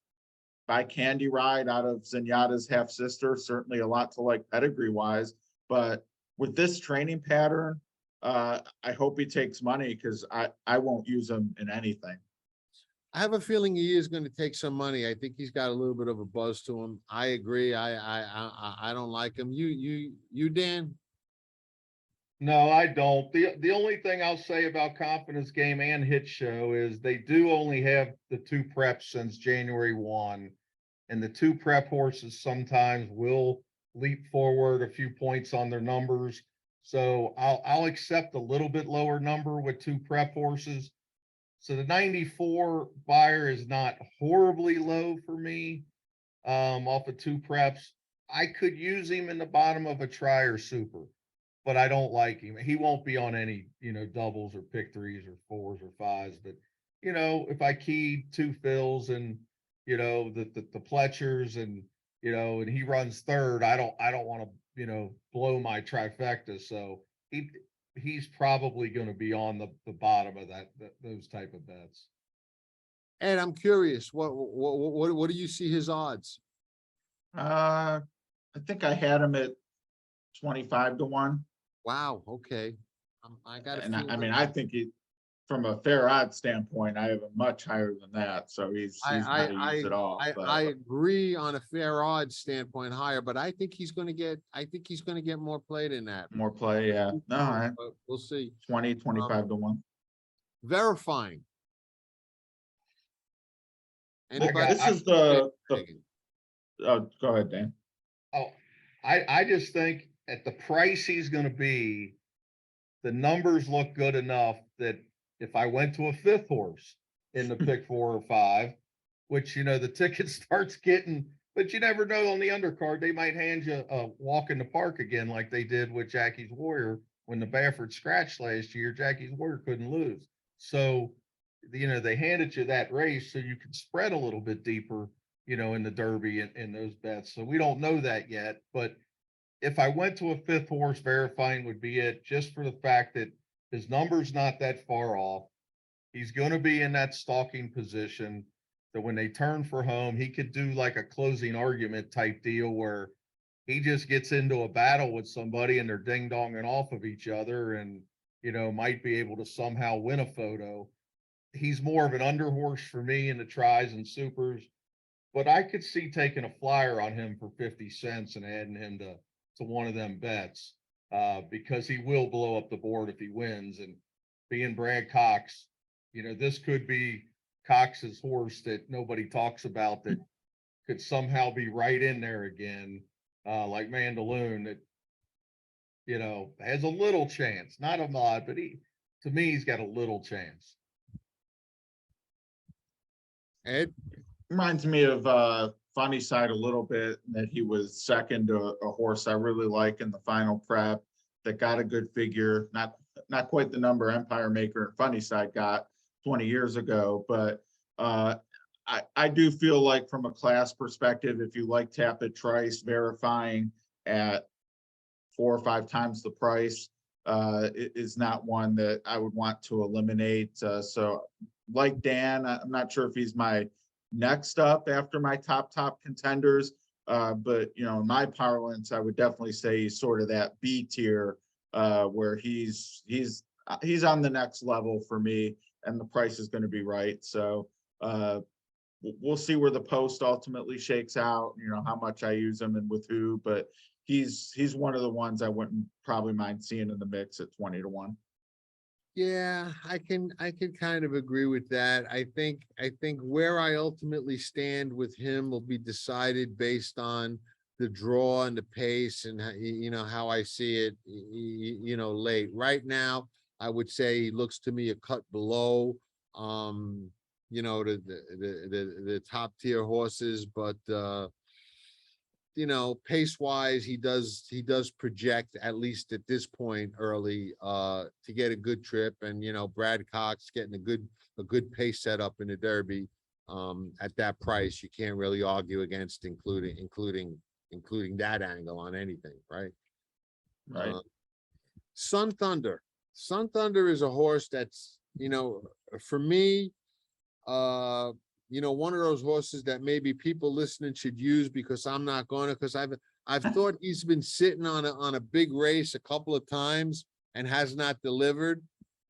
S2: By Candy Ride out of Zenyatta's half sister, certainly a lot to like pedigree wise, but with this training pattern, I hope he takes money, because I won't use him in anything.
S1: I have a feeling he is going to take some money. I think he's got a little bit of a buzz to him. I agree. I don't like him. You Dan?
S3: No, I don't. The only thing I'll say about Confidence Game and Hit Show is they do only have the 2 preps since January 1. And the 2 prep horses sometimes will leap forward a few points on their numbers. So I'll accept a little bit lower number with 2 prep horses. So the 94 buyer is not horribly low for me, off of 2 preps. I could use him in the bottom of a try or super, but I don't like him. He won't be on any, doubles or pick 3s or 4s or 5s. But, if I keyed 2 fills and, the Pletchers and, and he runs third, I don't want to, blow my trifecta. So he's probably going to be on the bottom of those type of bets.
S1: Ed, I'm curious. What do you see his odds?
S2: I think I had him at 25-1.
S1: Wow. Okay. I got
S2: And I mean, I think from a fair odds standpoint, I have a much higher than that. So he's not a use at all.
S1: I agree on a fair odds standpoint higher, but I think he's going to get more play than that.
S2: More play, yeah. No,
S1: We'll see.
S2: 25-1.
S1: Verifying.
S2: This is the oh, go ahead, Dan.
S3: Oh, I just think at the price he's going to be, the numbers look good enough that if I went to a 5th horse in the pick 4 or 5, which, the ticket starts getting, but you never know on the undercard, they might hand you a walk in the park again, like they did with Jackie's Warrior when the Baffert scratched last year, Jackie's Warrior couldn't lose. So, they handed you that race so you could spread a little bit deeper, in the Derby and those bets. So we don't know that yet. But if I went to a fifth horse, Verifying would be it, just for the fact that his number's not that far off. He's going to be in that stalking position. So when they turn for home, he could do like a closing argument type deal where he just gets into a battle with somebody and they're ding donging off of each other and, might be able to somehow win a photo. He's more of an under horse for me in the tries and supers, but I could see taking a flyer on him for 50 cents and adding him to one of them bets, because he will blow up the board if he wins. And being Brad Cox, this could be Cox's horse that nobody talks about that could somehow be right in there again, like Mandaloon, that, has a little chance, not a lot, but to me, he's got a little chance.
S1: Ed?
S2: Reminds me of Funny Side a little bit, that he was second to a horse I really like in the final prep that got a good figure, not quite the number Empire Maker and Funny Side got 20 years ago, but I do feel like from a class perspective, if you like Tapit, Trice, Verifying at 4 or 5 times the price, it is not one that I would want to eliminate. So like Dan, I'm not sure if he's my next up after my top contenders, but in my parlance, I would definitely say he's sort of that B tier, where he's on the next level for me, and the price is going to be right. So we'll see where the post ultimately shakes out, how much I use him and with who, but he's one of the ones I wouldn't probably mind seeing in the mix at 20 to 1.
S1: Yeah, I can kind of agree with that. I think where I ultimately stand with him will be decided based on the draw and the pace and how I see it, late. Right now, I would say he looks to me a cut below the top tier horses, but pace wise, he does project, at least at this point early, to get a good trip. And, Brad Cox getting a good pace set up in the Derby, at that price, you can't really argue against including that angle on anything, right?
S2: Right.
S1: Sun Thunder is a horse that's, for me, one of those horses that maybe people listening should use, because I'm not going to, because I've thought he's been sitting on a big race a couple of times and has not delivered.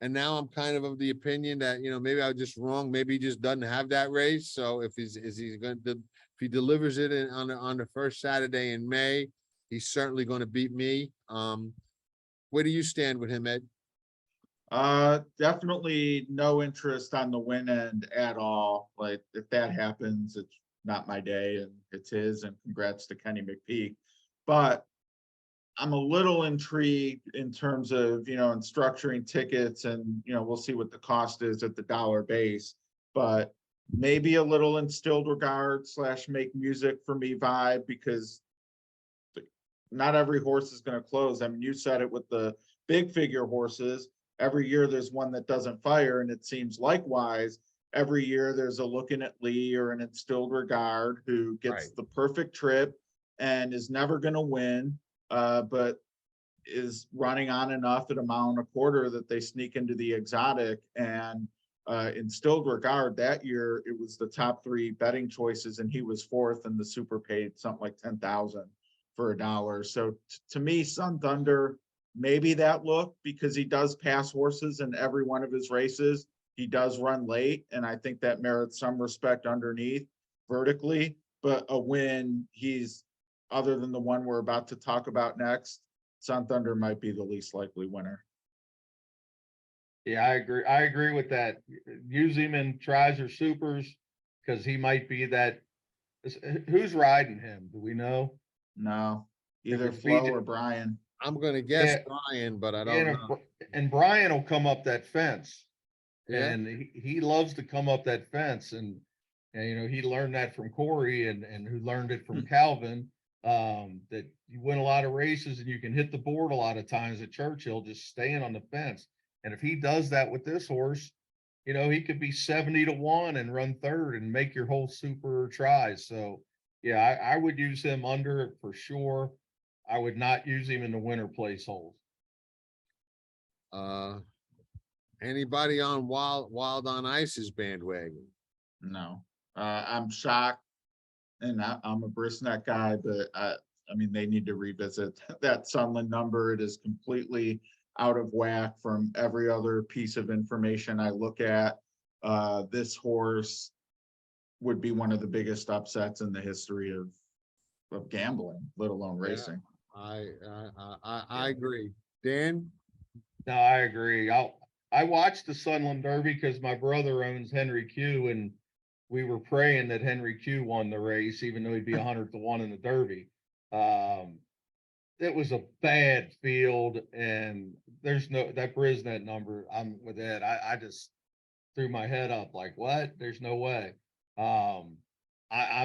S1: And now I'm kind of the opinion that, maybe I was just wrong. Maybe he just doesn't have that race. So if if he delivers it on the first Saturday in May, he's certainly going to beat me. Where do you stand with him, Ed?
S2: Definitely no interest on the win end at all. Like, if that happens, it's not my day and it's his, and congrats to Kenny McPeak. But I'm a little intrigued in terms of, in structuring tickets, and, we'll see what the cost is at the dollar base, but maybe a little Instilled Regard / Make Music for me vibe, because not every horse is going to close. I mean, you said it with the big figure horses. Every year there's one that doesn't fire, and it seems likewise every year there's a Looking at Lee or an Instilled Regard who gets the perfect trip and is never going to win, but is running on enough at a mile and a quarter that they sneak into the exotic. And Instilled Regard that year, it was the top 3 betting choices, and he was 4th, and the super paid something like 10,000 for $1. So to me, Sun Thunder, maybe that look, because he does pass horses in every one of his races. He does run late, and I think that merits some respect underneath vertically. But a win, he's, other than the one we're about to talk about next, Sun Thunder might be the least likely winner.
S3: Yeah, I agree with that. Use him in tries or supers, because he might be that. Who's riding him? Do we know?
S2: No, either
S3: was
S2: Flo
S3: BJ
S2: or Brian.
S1: I'm going to guess
S3: Yeah.
S1: Brian, but I don't
S3: And,
S1: know.
S3: and Brian will come up that fence.
S1: Yeah.
S3: And he loves to come up that fence. And he learned that from Corey and who learned it from Calvin. that you win a lot of races and you can hit the board a lot of times at Churchill, just staying on the fence. And if he does that with this horse, he could be 70-1 and run third and make your whole super tries. So yeah, I would use him under it for sure. I would not use him in the winner place holes.
S1: Anybody on Wild on Ice's bandwagon?
S2: No, I'm shocked, and I'm a Brisnet guy, but I mean, they need to revisit that Sunland number. It is completely out of whack from every other piece of information I look at. This horse would be one of the biggest upsets in the history of gambling, let alone racing.
S1: I agree. Dan?
S3: No, I agree. I watched the Sunland Derby because my brother owns Henry Q, and we were praying that Henry Q won the race, even though he'd be 100-1 in the Derby. It was a bad field, and there's that Brisnet number. I'm with Ed. I just threw my head up like, what? There's no way. I'm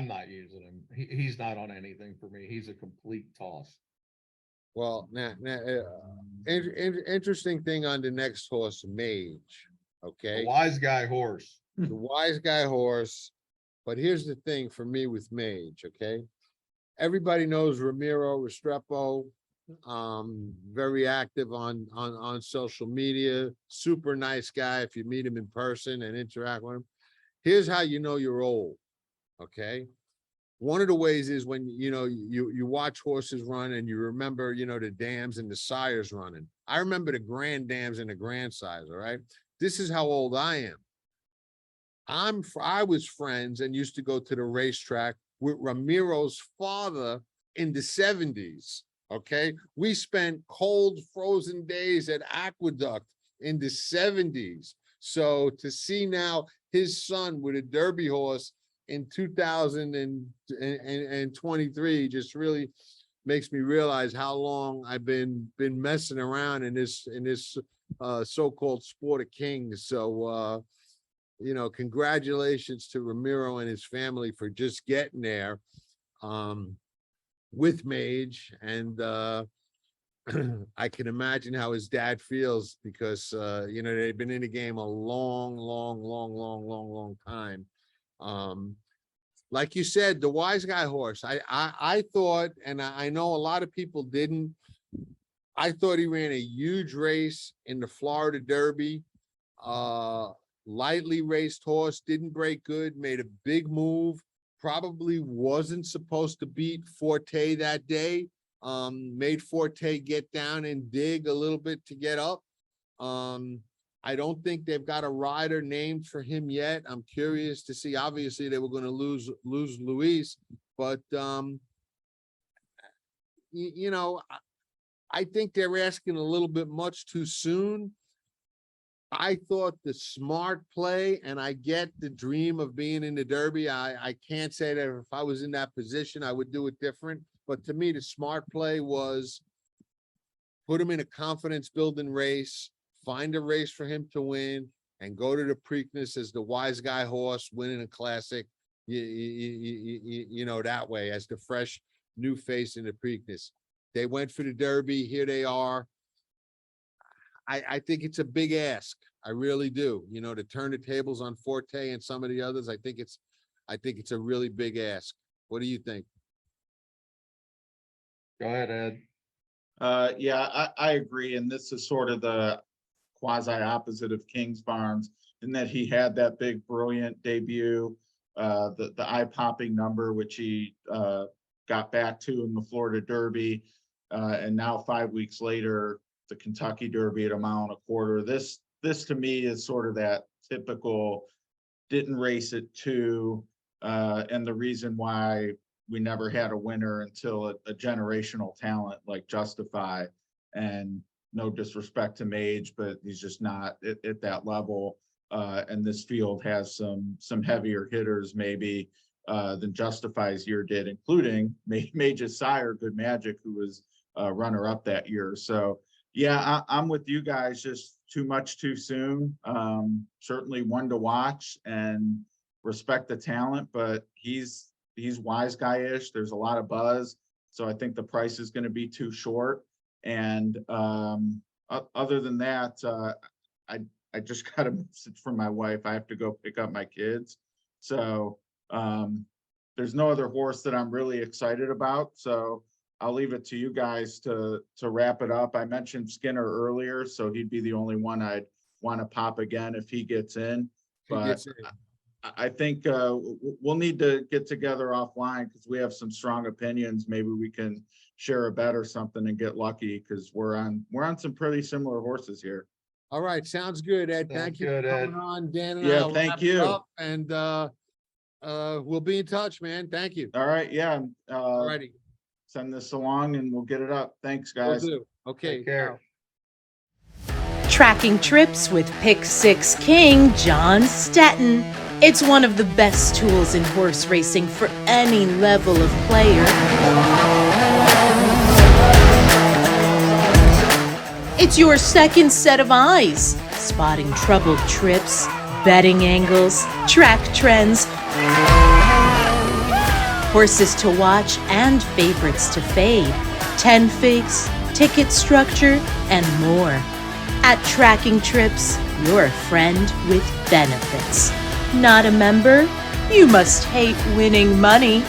S3: not using him. He's not on anything for me. He's a complete toss.
S1: Well, interesting thing on the next horse, Mage. Okay.
S3: The wise guy horse.
S1: The wise guy horse. But here's the thing for me with Mage, okay? Everybody knows Ramiro Restrepo, very active on social media, super nice guy if you meet him in person and interact with him. Here's how you know you're old, okay? One of the ways is when, you watch horses run and you remember, the dams and the sires running. I remember the grand dams and the grand sires, all right? This is how old I am. I was friends and used to go to the racetrack with Ramiro's father in the 70s, okay? We spent cold, frozen days at Aqueduct in the 70s. So to see now his son with a Derby horse in 2023 just really makes me realize how long I've been messing around in this so-called sport of kings. So congratulations to Ramiro and his family for just getting there with Mage. And I can imagine how his dad feels because they've been in the game a long time. Like you said, the wise guy horse, I thought, and I know a lot of people didn't, I thought he ran a huge race in the Florida Derby. Lightly raced horse, didn't break good, made a big move, probably wasn't supposed to beat Forte that day. Made Forte get down and dig a little bit to get up. I don't think they've got a rider named for him yet. I'm curious to see. Obviously, they were going to lose Luis, but I think they're asking a little bit much too soon. I thought the smart play, and I get the dream of being in the Derby. I can't say that if I was in that position, I would do it different. But to me, the smart play was put him in a confidence building race, find a race for him to win, and go to the Preakness as the wise guy horse, winning a classic, that way as the fresh new face in the Preakness. They went for the Derby. Here they are. I think it's a big ask. I really do. To turn the tables on Forte and some of the others. I think it's a really big ask. What do you think?
S3: Go ahead, Ed.
S2: Yeah, I agree. And this is sort of the quasi opposite of King's Farms in that he had that big, brilliant debut, the eye-popping number, which he got back to in the Florida Derby. And now 5 weeks later, the Kentucky Derby at a mile and a quarter. This to me is sort of that typical didn't race it too. And the reason why we never had a winner until a generational talent like Justify. And no disrespect to Mage, but he's just not at that level. And this field has some heavier hitters maybe than Justify's year did, including Mage's sire, Good Magic, who was runner-up that year. So yeah, I'm with you guys. Just too much too soon. Certainly one to watch and respect the talent, but he's wise guy-ish. There's a lot of buzz. So I think the price is going to be too short. And other than that, I just got a message from my wife. I have to go pick up my kids. So there's no other horse that I'm really excited about. So I'll leave it to you guys to wrap it up. I mentioned Skinner earlier, so he'd be the only one I'd want to pop again if he gets in.
S1: He
S2: But
S1: gets in.
S2: I think we'll need to get together offline because we have some strong opinions. Maybe we can share a bet or something and get lucky because we're on some pretty similar horses here.
S1: All right, sounds good, Ed.
S3: Sounds
S1: Thank you
S3: good,
S1: for
S3: Ed.
S1: coming on. Dan and
S2: Yeah,
S1: I'll
S2: thank
S1: wrap it
S2: you.
S1: up, and we'll be in touch, man. Thank you.
S2: All right, yeah.
S1: All righty,
S2: Send this along and we'll get it up. Thanks,
S1: will
S2: guys.
S1: do. Okay.
S3: Take care.
S1: ciao.
S4: Tracking trips with Pick 6 King John Stettin. It's one of the best tools in horse racing for any level of player. It's your second set of eyes, spotting troubled trips, betting angles, track trends, horses to watch and favorites to fade, 10 figs, ticket structure, and more. At Tracking Trips, you're a friend with benefits. Not a member? You must hate winning money.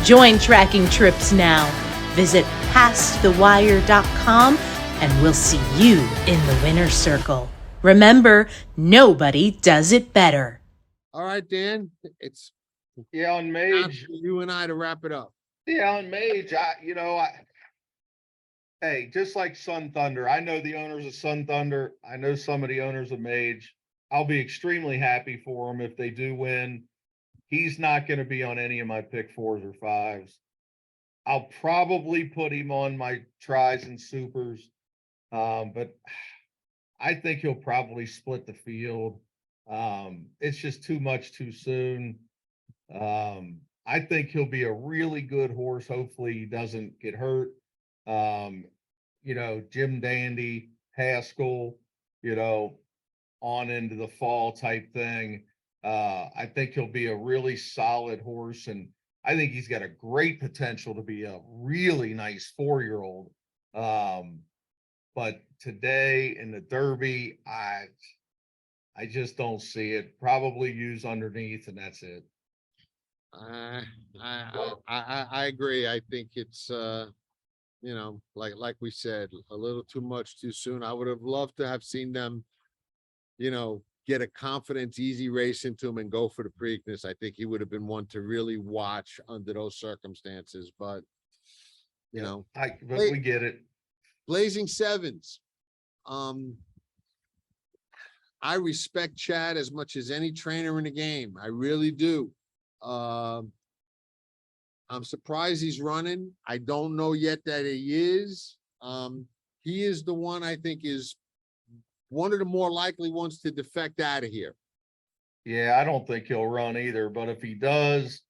S4: Join Tracking Trips now. Visit pastthewire.com and we'll see you in the winner's circle. Remember, nobody does it better.
S1: All right, Dan, it's
S3: Yeah, on
S1: time
S3: Mage.
S1: for you and I to wrap it up.
S3: Yeah, on Mage, hey, just like Sun Thunder, I know the owners of Sun Thunder. I know some of the owners of Mage. I'll be extremely happy for them if they do win. He's not going to be on any of my pick 4s or 5s. I'll probably put him on my tries and supers. But I think he'll probably split the field. It's just too much too soon. I think he'll be a really good horse. Hopefully he doesn't get hurt. Jim Dandy, Haskell, on into the fall type thing. I think he'll be a really solid horse, and I think he's got a great potential to be a really nice 4-year-old. But today in the Derby, I just don't see it. Probably use underneath, and that's it.
S1: I agree. I think it's like we said, a little too much too soon. I would have loved to have seen them, get a confidence, easy race into him and go for the Preakness. I think he would have been one to really watch under those circumstances, but
S3: But
S1: Wait.
S3: we get it.
S1: Blazing Sevens. I respect Chad as much as any trainer in the game. I really do. I'm surprised he's running. I don't know yet that he is. He is the one I think is one of the more likely ones to defect out of here.
S3: Yeah, I don't think he'll run either, but if he does,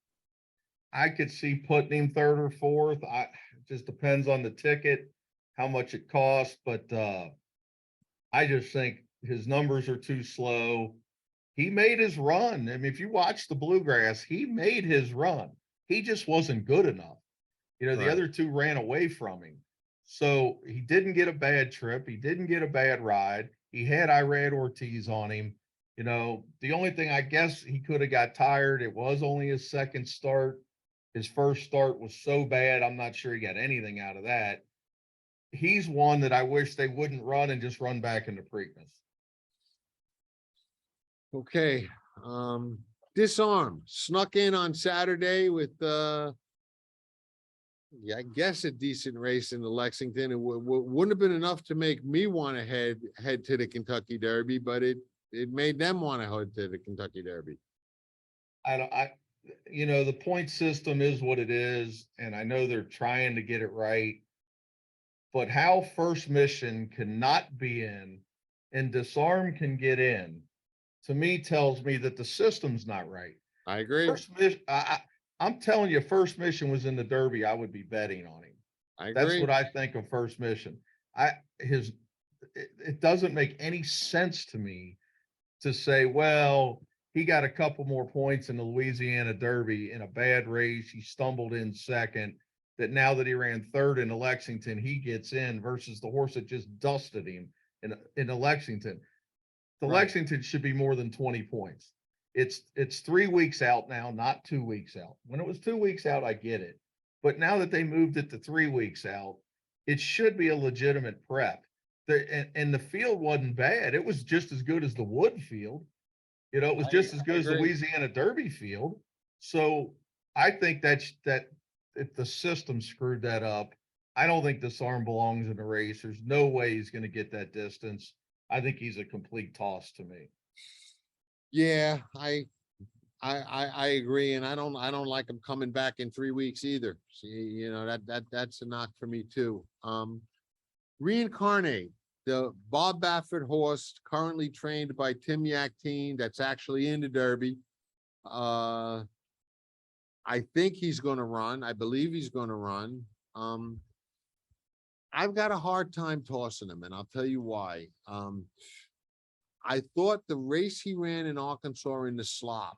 S3: I could see putting him 3rd or 4th. It just depends on the ticket, how much it costs, but I just think his numbers are too slow. He made his run. I mean, if you watch the Bluegrass, he made his run. He just wasn't good enough. The
S1: Right.
S3: other 2 ran away from him. So he didn't get a bad trip. He didn't get a bad ride. He had Irad Ortiz on him. The only thing I guess he could have got tired. It was only his second start. His first start was so bad. I'm not sure he got anything out of that. He's one that I wish they wouldn't run and just run back into Preakness.
S1: Okay, Disarm snuck in on Saturday with, I guess a decent race in the Lexington. It wouldn't have been enough to make me want to head to the Kentucky Derby, but it made them want to head to the Kentucky Derby.
S3: The point system is what it is, and I know they're trying to get it right. But how First Mission cannot be in and Disarm can get in, to me tells me that the system's not right.
S1: I agree.
S3: First Mission, I'm telling you, First Mission was in the Derby, I would be betting on him.
S1: I
S3: That's
S1: agree.
S3: what I think of First Mission. It doesn't make any sense to me to say, well, he got a couple more points in the Louisiana Derby in a bad race. He stumbled in second. that now that he ran third in Lexington, he gets in versus the horse that just dusted him in Lexington. The
S1: Right.
S3: Lexington should be more than 20 points. It's 3 weeks out now, not 2 weeks out. When it was 2 weeks out, I get it. But now that they moved it to 3 weeks out, it should be a legitimate prep. And the field wasn't bad. It was just as good as the Wood field. You know, it was just as good as the
S1: agree.
S3: Louisiana Derby field. So I think that if the system screwed that up, I don't think this arm belongs in the race. There's no way he's going to get that distance. I think he's a complete toss to me.
S1: Yeah, I agree, and I don't like him coming back in 3 weeks either. See, you know, that's a knock for me too. Reincarnate, the Bob Baffert horse currently trained by Tim Yaktine, that's actually in the Derby. I think he's going to run. I believe he's going to run. I've got a hard time tossing him, and I'll tell you why. I thought the race he ran in Arkansas in the slop,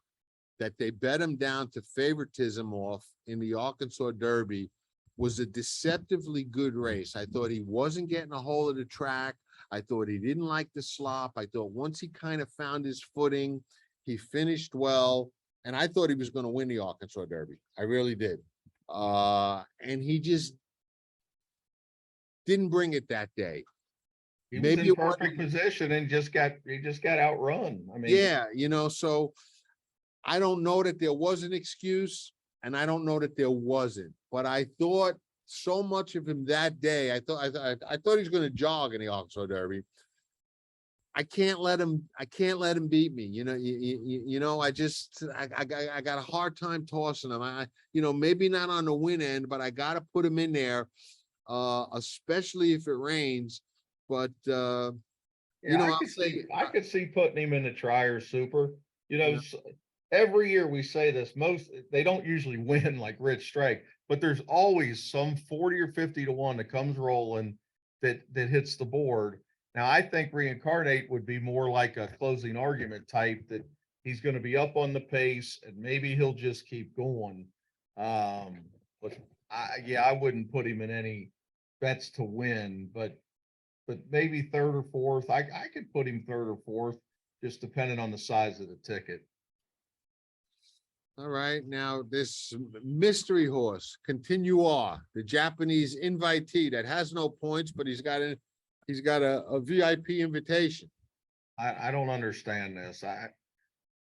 S1: that they bet him down to favoritism off in the Arkansas Derby, was a deceptively good race. I thought he wasn't getting a hold of the track. I thought he didn't like the slop. I thought once he kind of found his footing, he finished well. And I thought he was going to win the Arkansas Derby. I really did. And he just didn't bring it that day.
S3: He was
S1: Maybe
S3: in
S1: it wasn't-
S3: perfect position and he just got outrun. I mean,
S1: Yeah, you know, so I don't know that there was an excuse, and I don't know that there wasn't, but I thought so much of him that day. I thought he was going to jog in the Arkansas Derby. I can't let him beat me. You know, you know, I got a hard time tossing him. You know, maybe not on the win end, but I got to put him in there, especially if it rains. But
S3: yeah,
S1: you know,
S3: I could see putting him in the Trier Super. You know,
S1: Yeah.
S3: every year we say this. They don't usually win like Rich Strike, but there's always some 40 or 50 to 1 that comes rolling that hits the board. Now I think Reincarnate would be more like a closing argument type, that he's going to be up on the pace and maybe he'll just keep going. But I wouldn't put him in any bets to win, but maybe third or fourth. I could put him third or fourth, just depending on the size of the ticket.
S1: all right, now this mystery horse, Continua, the Japanese invitee that has no points, but he's got a VIP invitation.
S3: I don't understand this. Of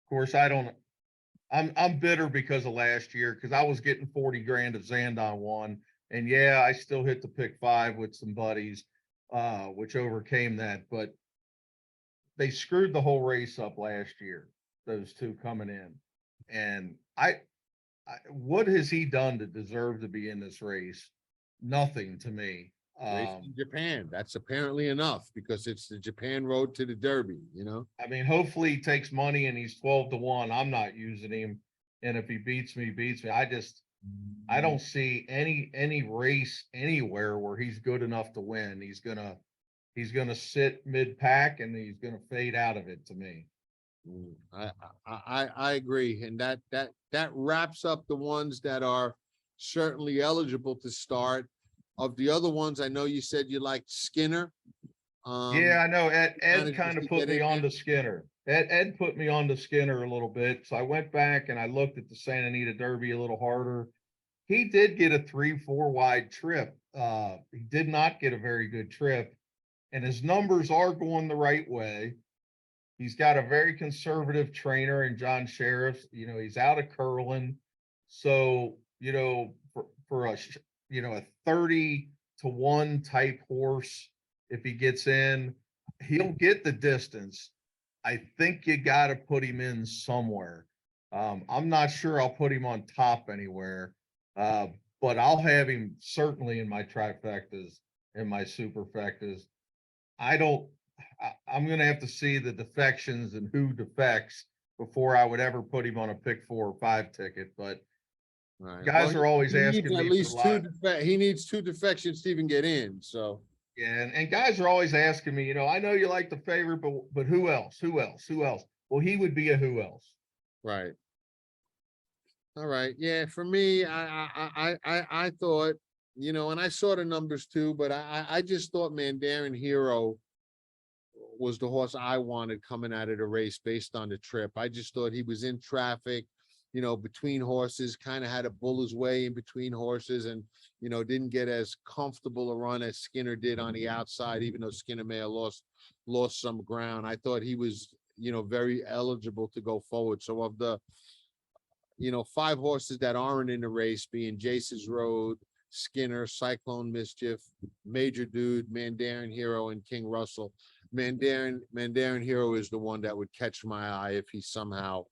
S3: course, I'm bitter because of last year, because I was getting 40 grand if Zandon won. And yeah, I still hit the pick 5 with some buddies, which overcame that, but they screwed the whole race up last year, those two coming in. And what has he done to deserve to be in this race? Nothing to me.
S1: Race in Japan, that's apparently enough, because it's the Japan road to the Derby, you know?
S3: I mean, hopefully he takes money and he's 12 to 1. I'm not using him. And if he beats me, beats me. I don't see any race anywhere where he's good enough to win. He's gonna sit mid-pack and he's gonna fade out of it to me.
S1: I agree, and that wraps up the ones that are certainly eligible to start. Of the other ones, I know you said you liked Skinner.
S3: Yeah, I know. Ed
S1: managed
S3: kind
S1: to
S3: of put
S1: get
S3: me
S1: in
S3: on
S1: there.
S3: to Skinner. Ed put me on to Skinner a little bit. So I went back and I looked at the Santa Anita Derby a little harder. He did get a 3-4 wide trip. He did not get a very good trip, and his numbers are going the right way. He's got a very conservative trainer in John Sheriff. You know, he's out of curling. So, you know, for a 30 to 1 type horse, if he gets in, he'll get the distance. I think you got to put him in somewhere. I'm not sure I'll put him on top anywhere, but I'll have him certainly in my trifectas and my superfectas. I'm going to have to see the defections and who defects before I would ever put him on a pick 4 or 5 ticket. But
S1: Right.
S3: guys are always
S1: he needs
S3: asking
S1: at
S3: me
S1: least
S3: for
S1: he needs 2 defections to even get in, so.
S3: yeah, and guys are always asking me, I know you like the favorite, but who else? Who else? Well, he would be a who else.
S1: Right. All right, yeah, for me, I thought, and I saw the numbers too, but I just thought Mandarin Hero was the horse I wanted coming out of the race based on the trip. I just thought he was in traffic, between horses, kind of had to bull his way in between horses and, didn't get as comfortable a run as Skinner did on the outside, even though Skinner may have lost some ground. I thought he was, very eligible to go forward. So of the, 5 horses that aren't in the race, being Jace's Road, Skinner, Cyclone Mischief, Major Dude, Mandarin Hero, and King Russell. Mandarin Hero is the one that would catch my eye if he somehow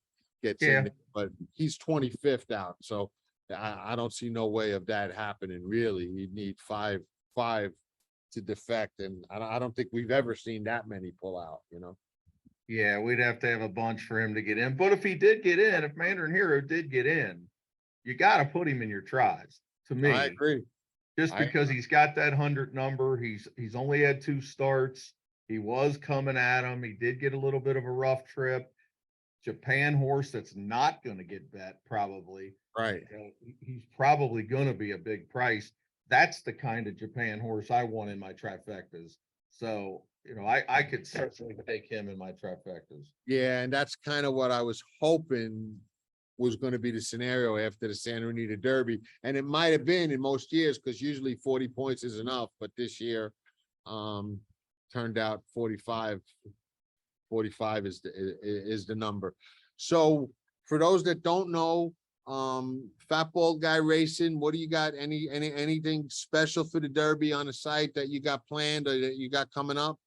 S1: gets
S3: Yeah.
S1: in there, but he's 25th out, so I don't see no way of that happening, really. You'd need five to defect, and I don't think we've ever seen that many pull out.
S3: Yeah, we'd have to have a bunch for him to get in. But if he did get in, if Mandarin Hero did get in, you got to put him in your tries. To me,
S1: I agree.
S3: just
S1: I-
S3: because he's got that 100 number, he's only had 2 starts. He was coming at him. He did get a little bit of a rough trip. Japan horse that's not going to get bet probably.
S1: Right.
S3: He's probably going to be a big price. That's the kind of Japan horse I want in my trifectas. So, I could certainly take him in my trifectas.
S1: Yeah, and that's kind of what I was hoping was going to be the scenario after the Santa Anita Derby. And it might have been in most years, because usually 40 points is enough, but this year turned out 45 is the number. So for those that don't know, Fat Bald Guy Racing, what do you got? Anything special for the Derby on the site that you got planned or that you got coming up?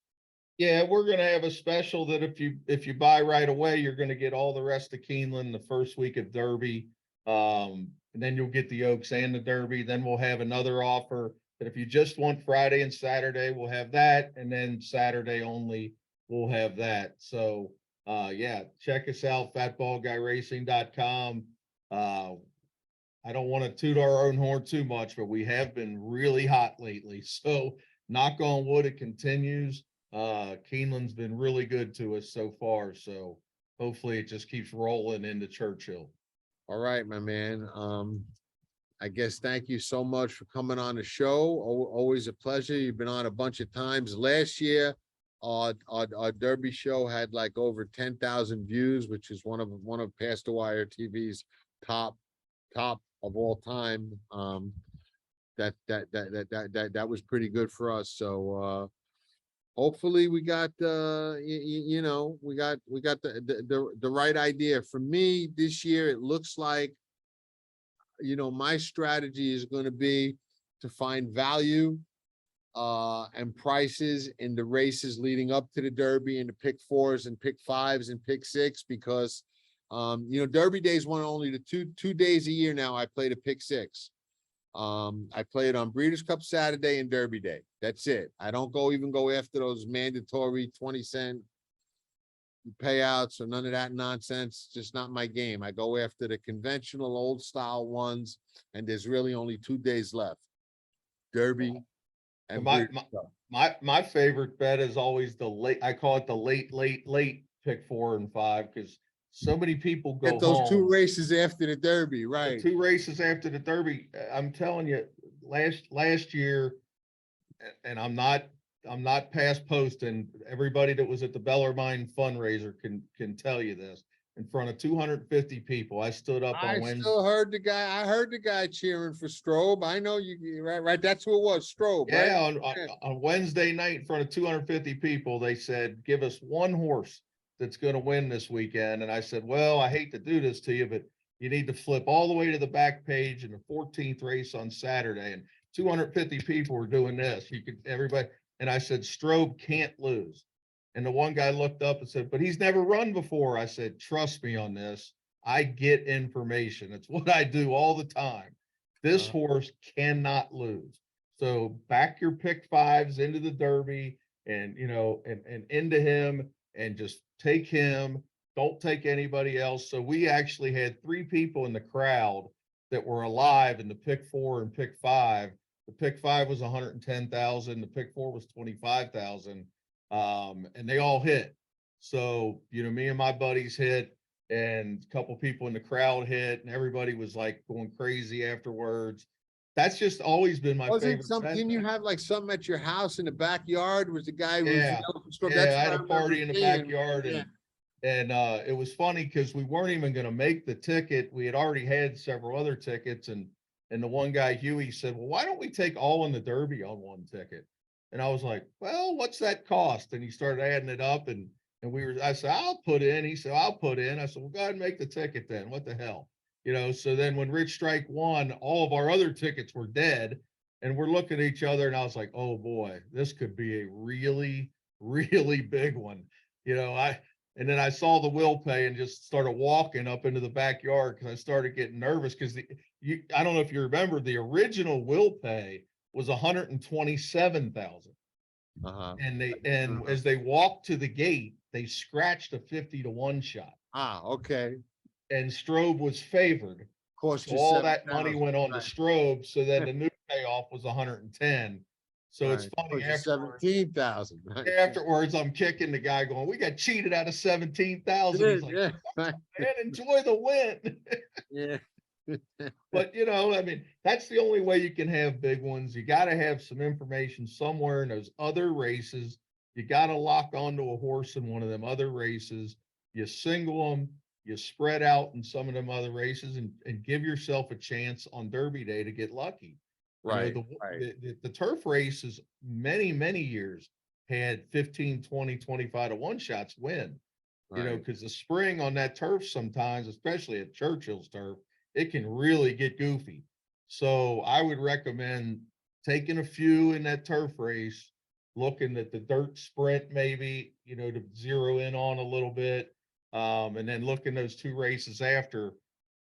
S3: Yeah, we're gonna have a special that if you buy right away, you're gonna get all the rest of Keeneland the first week of Derby. And then you'll get the Oaks and the Derby. Then we'll have another offer that if you just want Friday and Saturday, we'll have that. And then Saturday only, we'll have that. So yeah, check us out, FatBaldGuyRacing.com. I don't want to toot our own horn too much, but we have been really hot lately. So knock on wood, it continues. Keeneland's been really good to us so far. So hopefully it just keeps rolling into Churchill.
S1: All right, my man. I guess thank you so much for coming on the show. Always a pleasure. You've been on a bunch of times. Last year, our Derby show had like over 10,000 views, which is one of Past the Wire TV's top of all time. That was pretty good for us. So hopefully we got we got the right idea. For me this year, it looks like my strategy is going to be to find value and prices in the races leading up to the Derby and the pick 4s and pick 5s and pick 6, because Derby days one only the two days a year now I play the pick 6. I play it on Breeders' Cup Saturday and Derby Day. That's it. I don't even go after those mandatory 20-cent payouts or none of that nonsense. Just not my game. I go after the conventional old style ones, and there's really only 2 days left. Derby and
S3: My favorite bet is always the late. I call it the late pick 4 and 5, because so many people go
S1: get those
S3: home.
S1: 2 races after the Derby, right?
S3: 2 races after the Derby. I'm telling you, last year, and I'm not past posting. Everybody that was at the Bellarmine fundraiser can tell you this. In front of 250 people, I stood up on Wednesday.
S1: I heard the guy cheering for Strobe. I know you, right? That's who it was, Strobe.
S3: Yeah,
S1: right?
S3: on Wednesday night in front of 250 people, they said, give us one horse that's going to win this weekend. And I said, well, I hate to do this to you, but you need to flip all the way to the back page in the 14th race on Saturday. And 250 people were doing this. Everybody. And I said, Strobe can't lose. And the one guy looked up and said, but he's never run before. I said, trust me on this. I get information. It's what I do all the time. This horse cannot lose. So back your pick 5s into the Derby and into him, and just take him. Don't take anybody else. So we actually had 3 people in the crowd that were alive in the pick 4 and pick 5. The pick 5 was 110,000. The pick 4 was 25,000. And they all hit. So, me and my buddies hit. and a couple people in the crowd hit, and everybody was like going crazy afterwards. That's just always been my favorite.
S1: Didn't you have like something at your house in the backyard? Was the guy who was
S3: Yeah,
S1: yelling for stroke?
S3: yeah,
S1: That's
S3: I
S1: what
S3: had a
S1: remember
S3: party in the
S1: seeing.
S3: backyard,
S1: Yeah.
S3: and it was funny because we weren't even going to make the ticket. We had already had several other tickets, and the one guy, Huey, said, well, why don't we take all in the Derby on one ticket? And I was like, well, what's that cost? And he started adding it up, and I said, I'll put in. He said, I'll put in. I said, well, go ahead and make the ticket then. What the hell? You know, so then when Rich Strike won, all of our other tickets were dead, and we're looking at each other, and I was like, oh boy, this could be a really, really big one. You know, and then I saw the will pay and just started walking up into the backyard because I started getting nervous because I don't know if you remember, the original will pay was 127,000. And as they walked to the gate, they scratched a 50-1 shot.
S1: Okay.
S3: And Strobe was favored.
S1: Cost
S3: So
S1: you
S3: all that
S1: 7,000,
S3: money went on to
S1: right.
S3: Strobe. So then the new payoff was 110. So it's
S1: Right.
S3: funny,
S1: Cost you
S3: afterwards,
S1: 17,000. Right.
S3: afterwards, I'm kicking the guy going, we got cheated out of 17,000. He's like,
S1: Yeah, right.
S3: man, enjoy the win.
S1: Yeah.
S3: But you know, I mean, that's the only way you can have big ones. You got to have some information somewhere in those other races. You got to lock onto a horse in one of them other races. You single them, you spread out in some of them other races, and give yourself a chance on Derby Day to get lucky.
S1: Right.
S3: You know,
S1: Right.
S3: the turf races many, many years had 15, 20, 25-1 shots win. You know,
S1: Right.
S3: because the spring on that turf sometimes, especially at Churchill's turf, it can really get goofy. So I would recommend taking a few in that turf race, looking at the dirt sprint, maybe, you know, to zero in on a little bit. And then looking those two races after,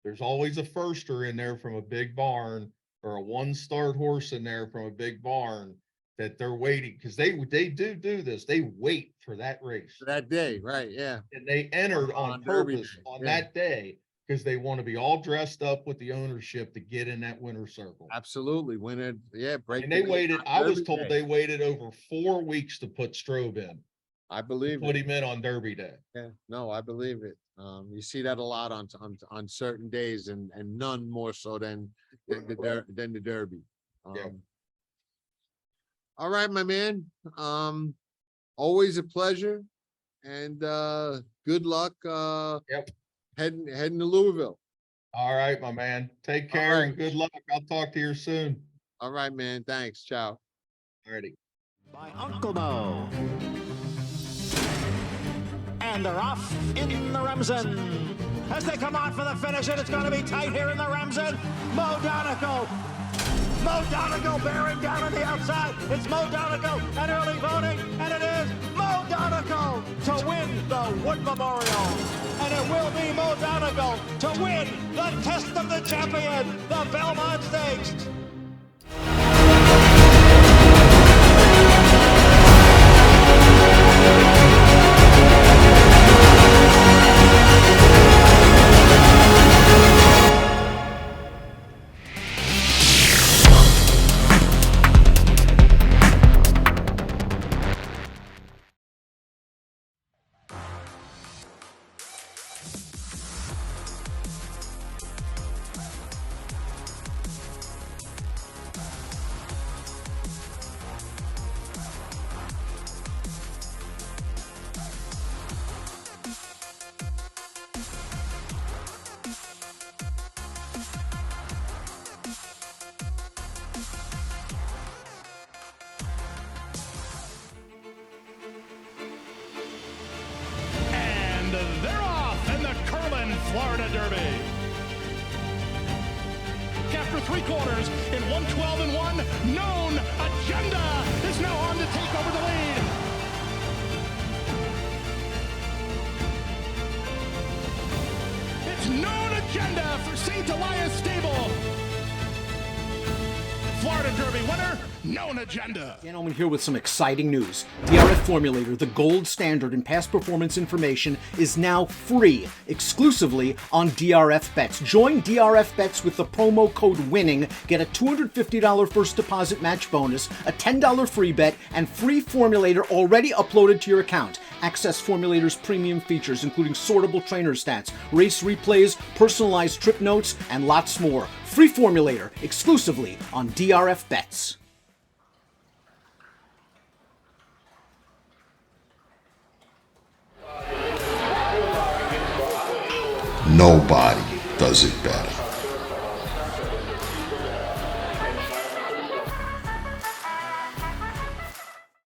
S3: there's always a firster in there from a big barn, or a one-start horse in there from a big barn that they're waiting, because they do this. They wait for that race.
S1: For that day, right? Yeah.
S3: And they entered on
S1: On Derby
S3: purpose
S1: Day,
S3: on
S1: yeah.
S3: that day because they want to be all dressed up with the ownership to get in that winner's circle.
S1: Absolutely. Win it. Yeah. Break.
S3: And they
S1: the news
S3: waited,
S1: on
S3: I was
S1: Derby
S3: told
S1: Day.
S3: they waited over 4 weeks to put Strobe in,
S1: I believe
S3: put
S1: it.
S3: him in on Derby Day.
S1: Yeah. No, I believe it. You see that a lot on certain days, and none more so than the Derby.
S3: Yeah.
S1: All right, my man. Always a pleasure, and good luck.
S3: Yep.
S1: Heading to Louisville.
S3: All right, my man. Take
S1: All
S3: care
S1: right.
S3: and good luck. I'll talk to you soon.
S1: All right, man. Thanks. Ciao.
S3: Alrighty.
S5: By Uncle Mo. And they're off in the Remsen. As they come on for the finish, and it's going to be tight here in the Remsen. Mo Donegal. Mo Donegal bearing down on the outside. It's Mo Donegal and early voting, and it is Mo Donegal to win the Wood Memorial. And it will be Mo Donegal to win the Test of the Champion, the Belmont Stakes. And they're off in the Curlin, Florida Derby. After 3 quarters in 112-1, Known Agenda is now on to take over the lead. It's Known Agenda for St. Elias Stable. Florida Derby winner, Known Agenda.
S6: Dan Oman here with some exciting news. DRF Formulator, the gold standard in past performance information, is now free exclusively on DRF Bets. Join DRF Bets with the promo code WINNING. Get a $250 first deposit match bonus, a $10 free bet, and free formulator already uploaded to your account. Access Formulator's premium features, including sortable trainer stats, race replays, personalized trip notes, and lots more. Free Formulator, exclusively on DRF Bets.
S7: Nobody does it better.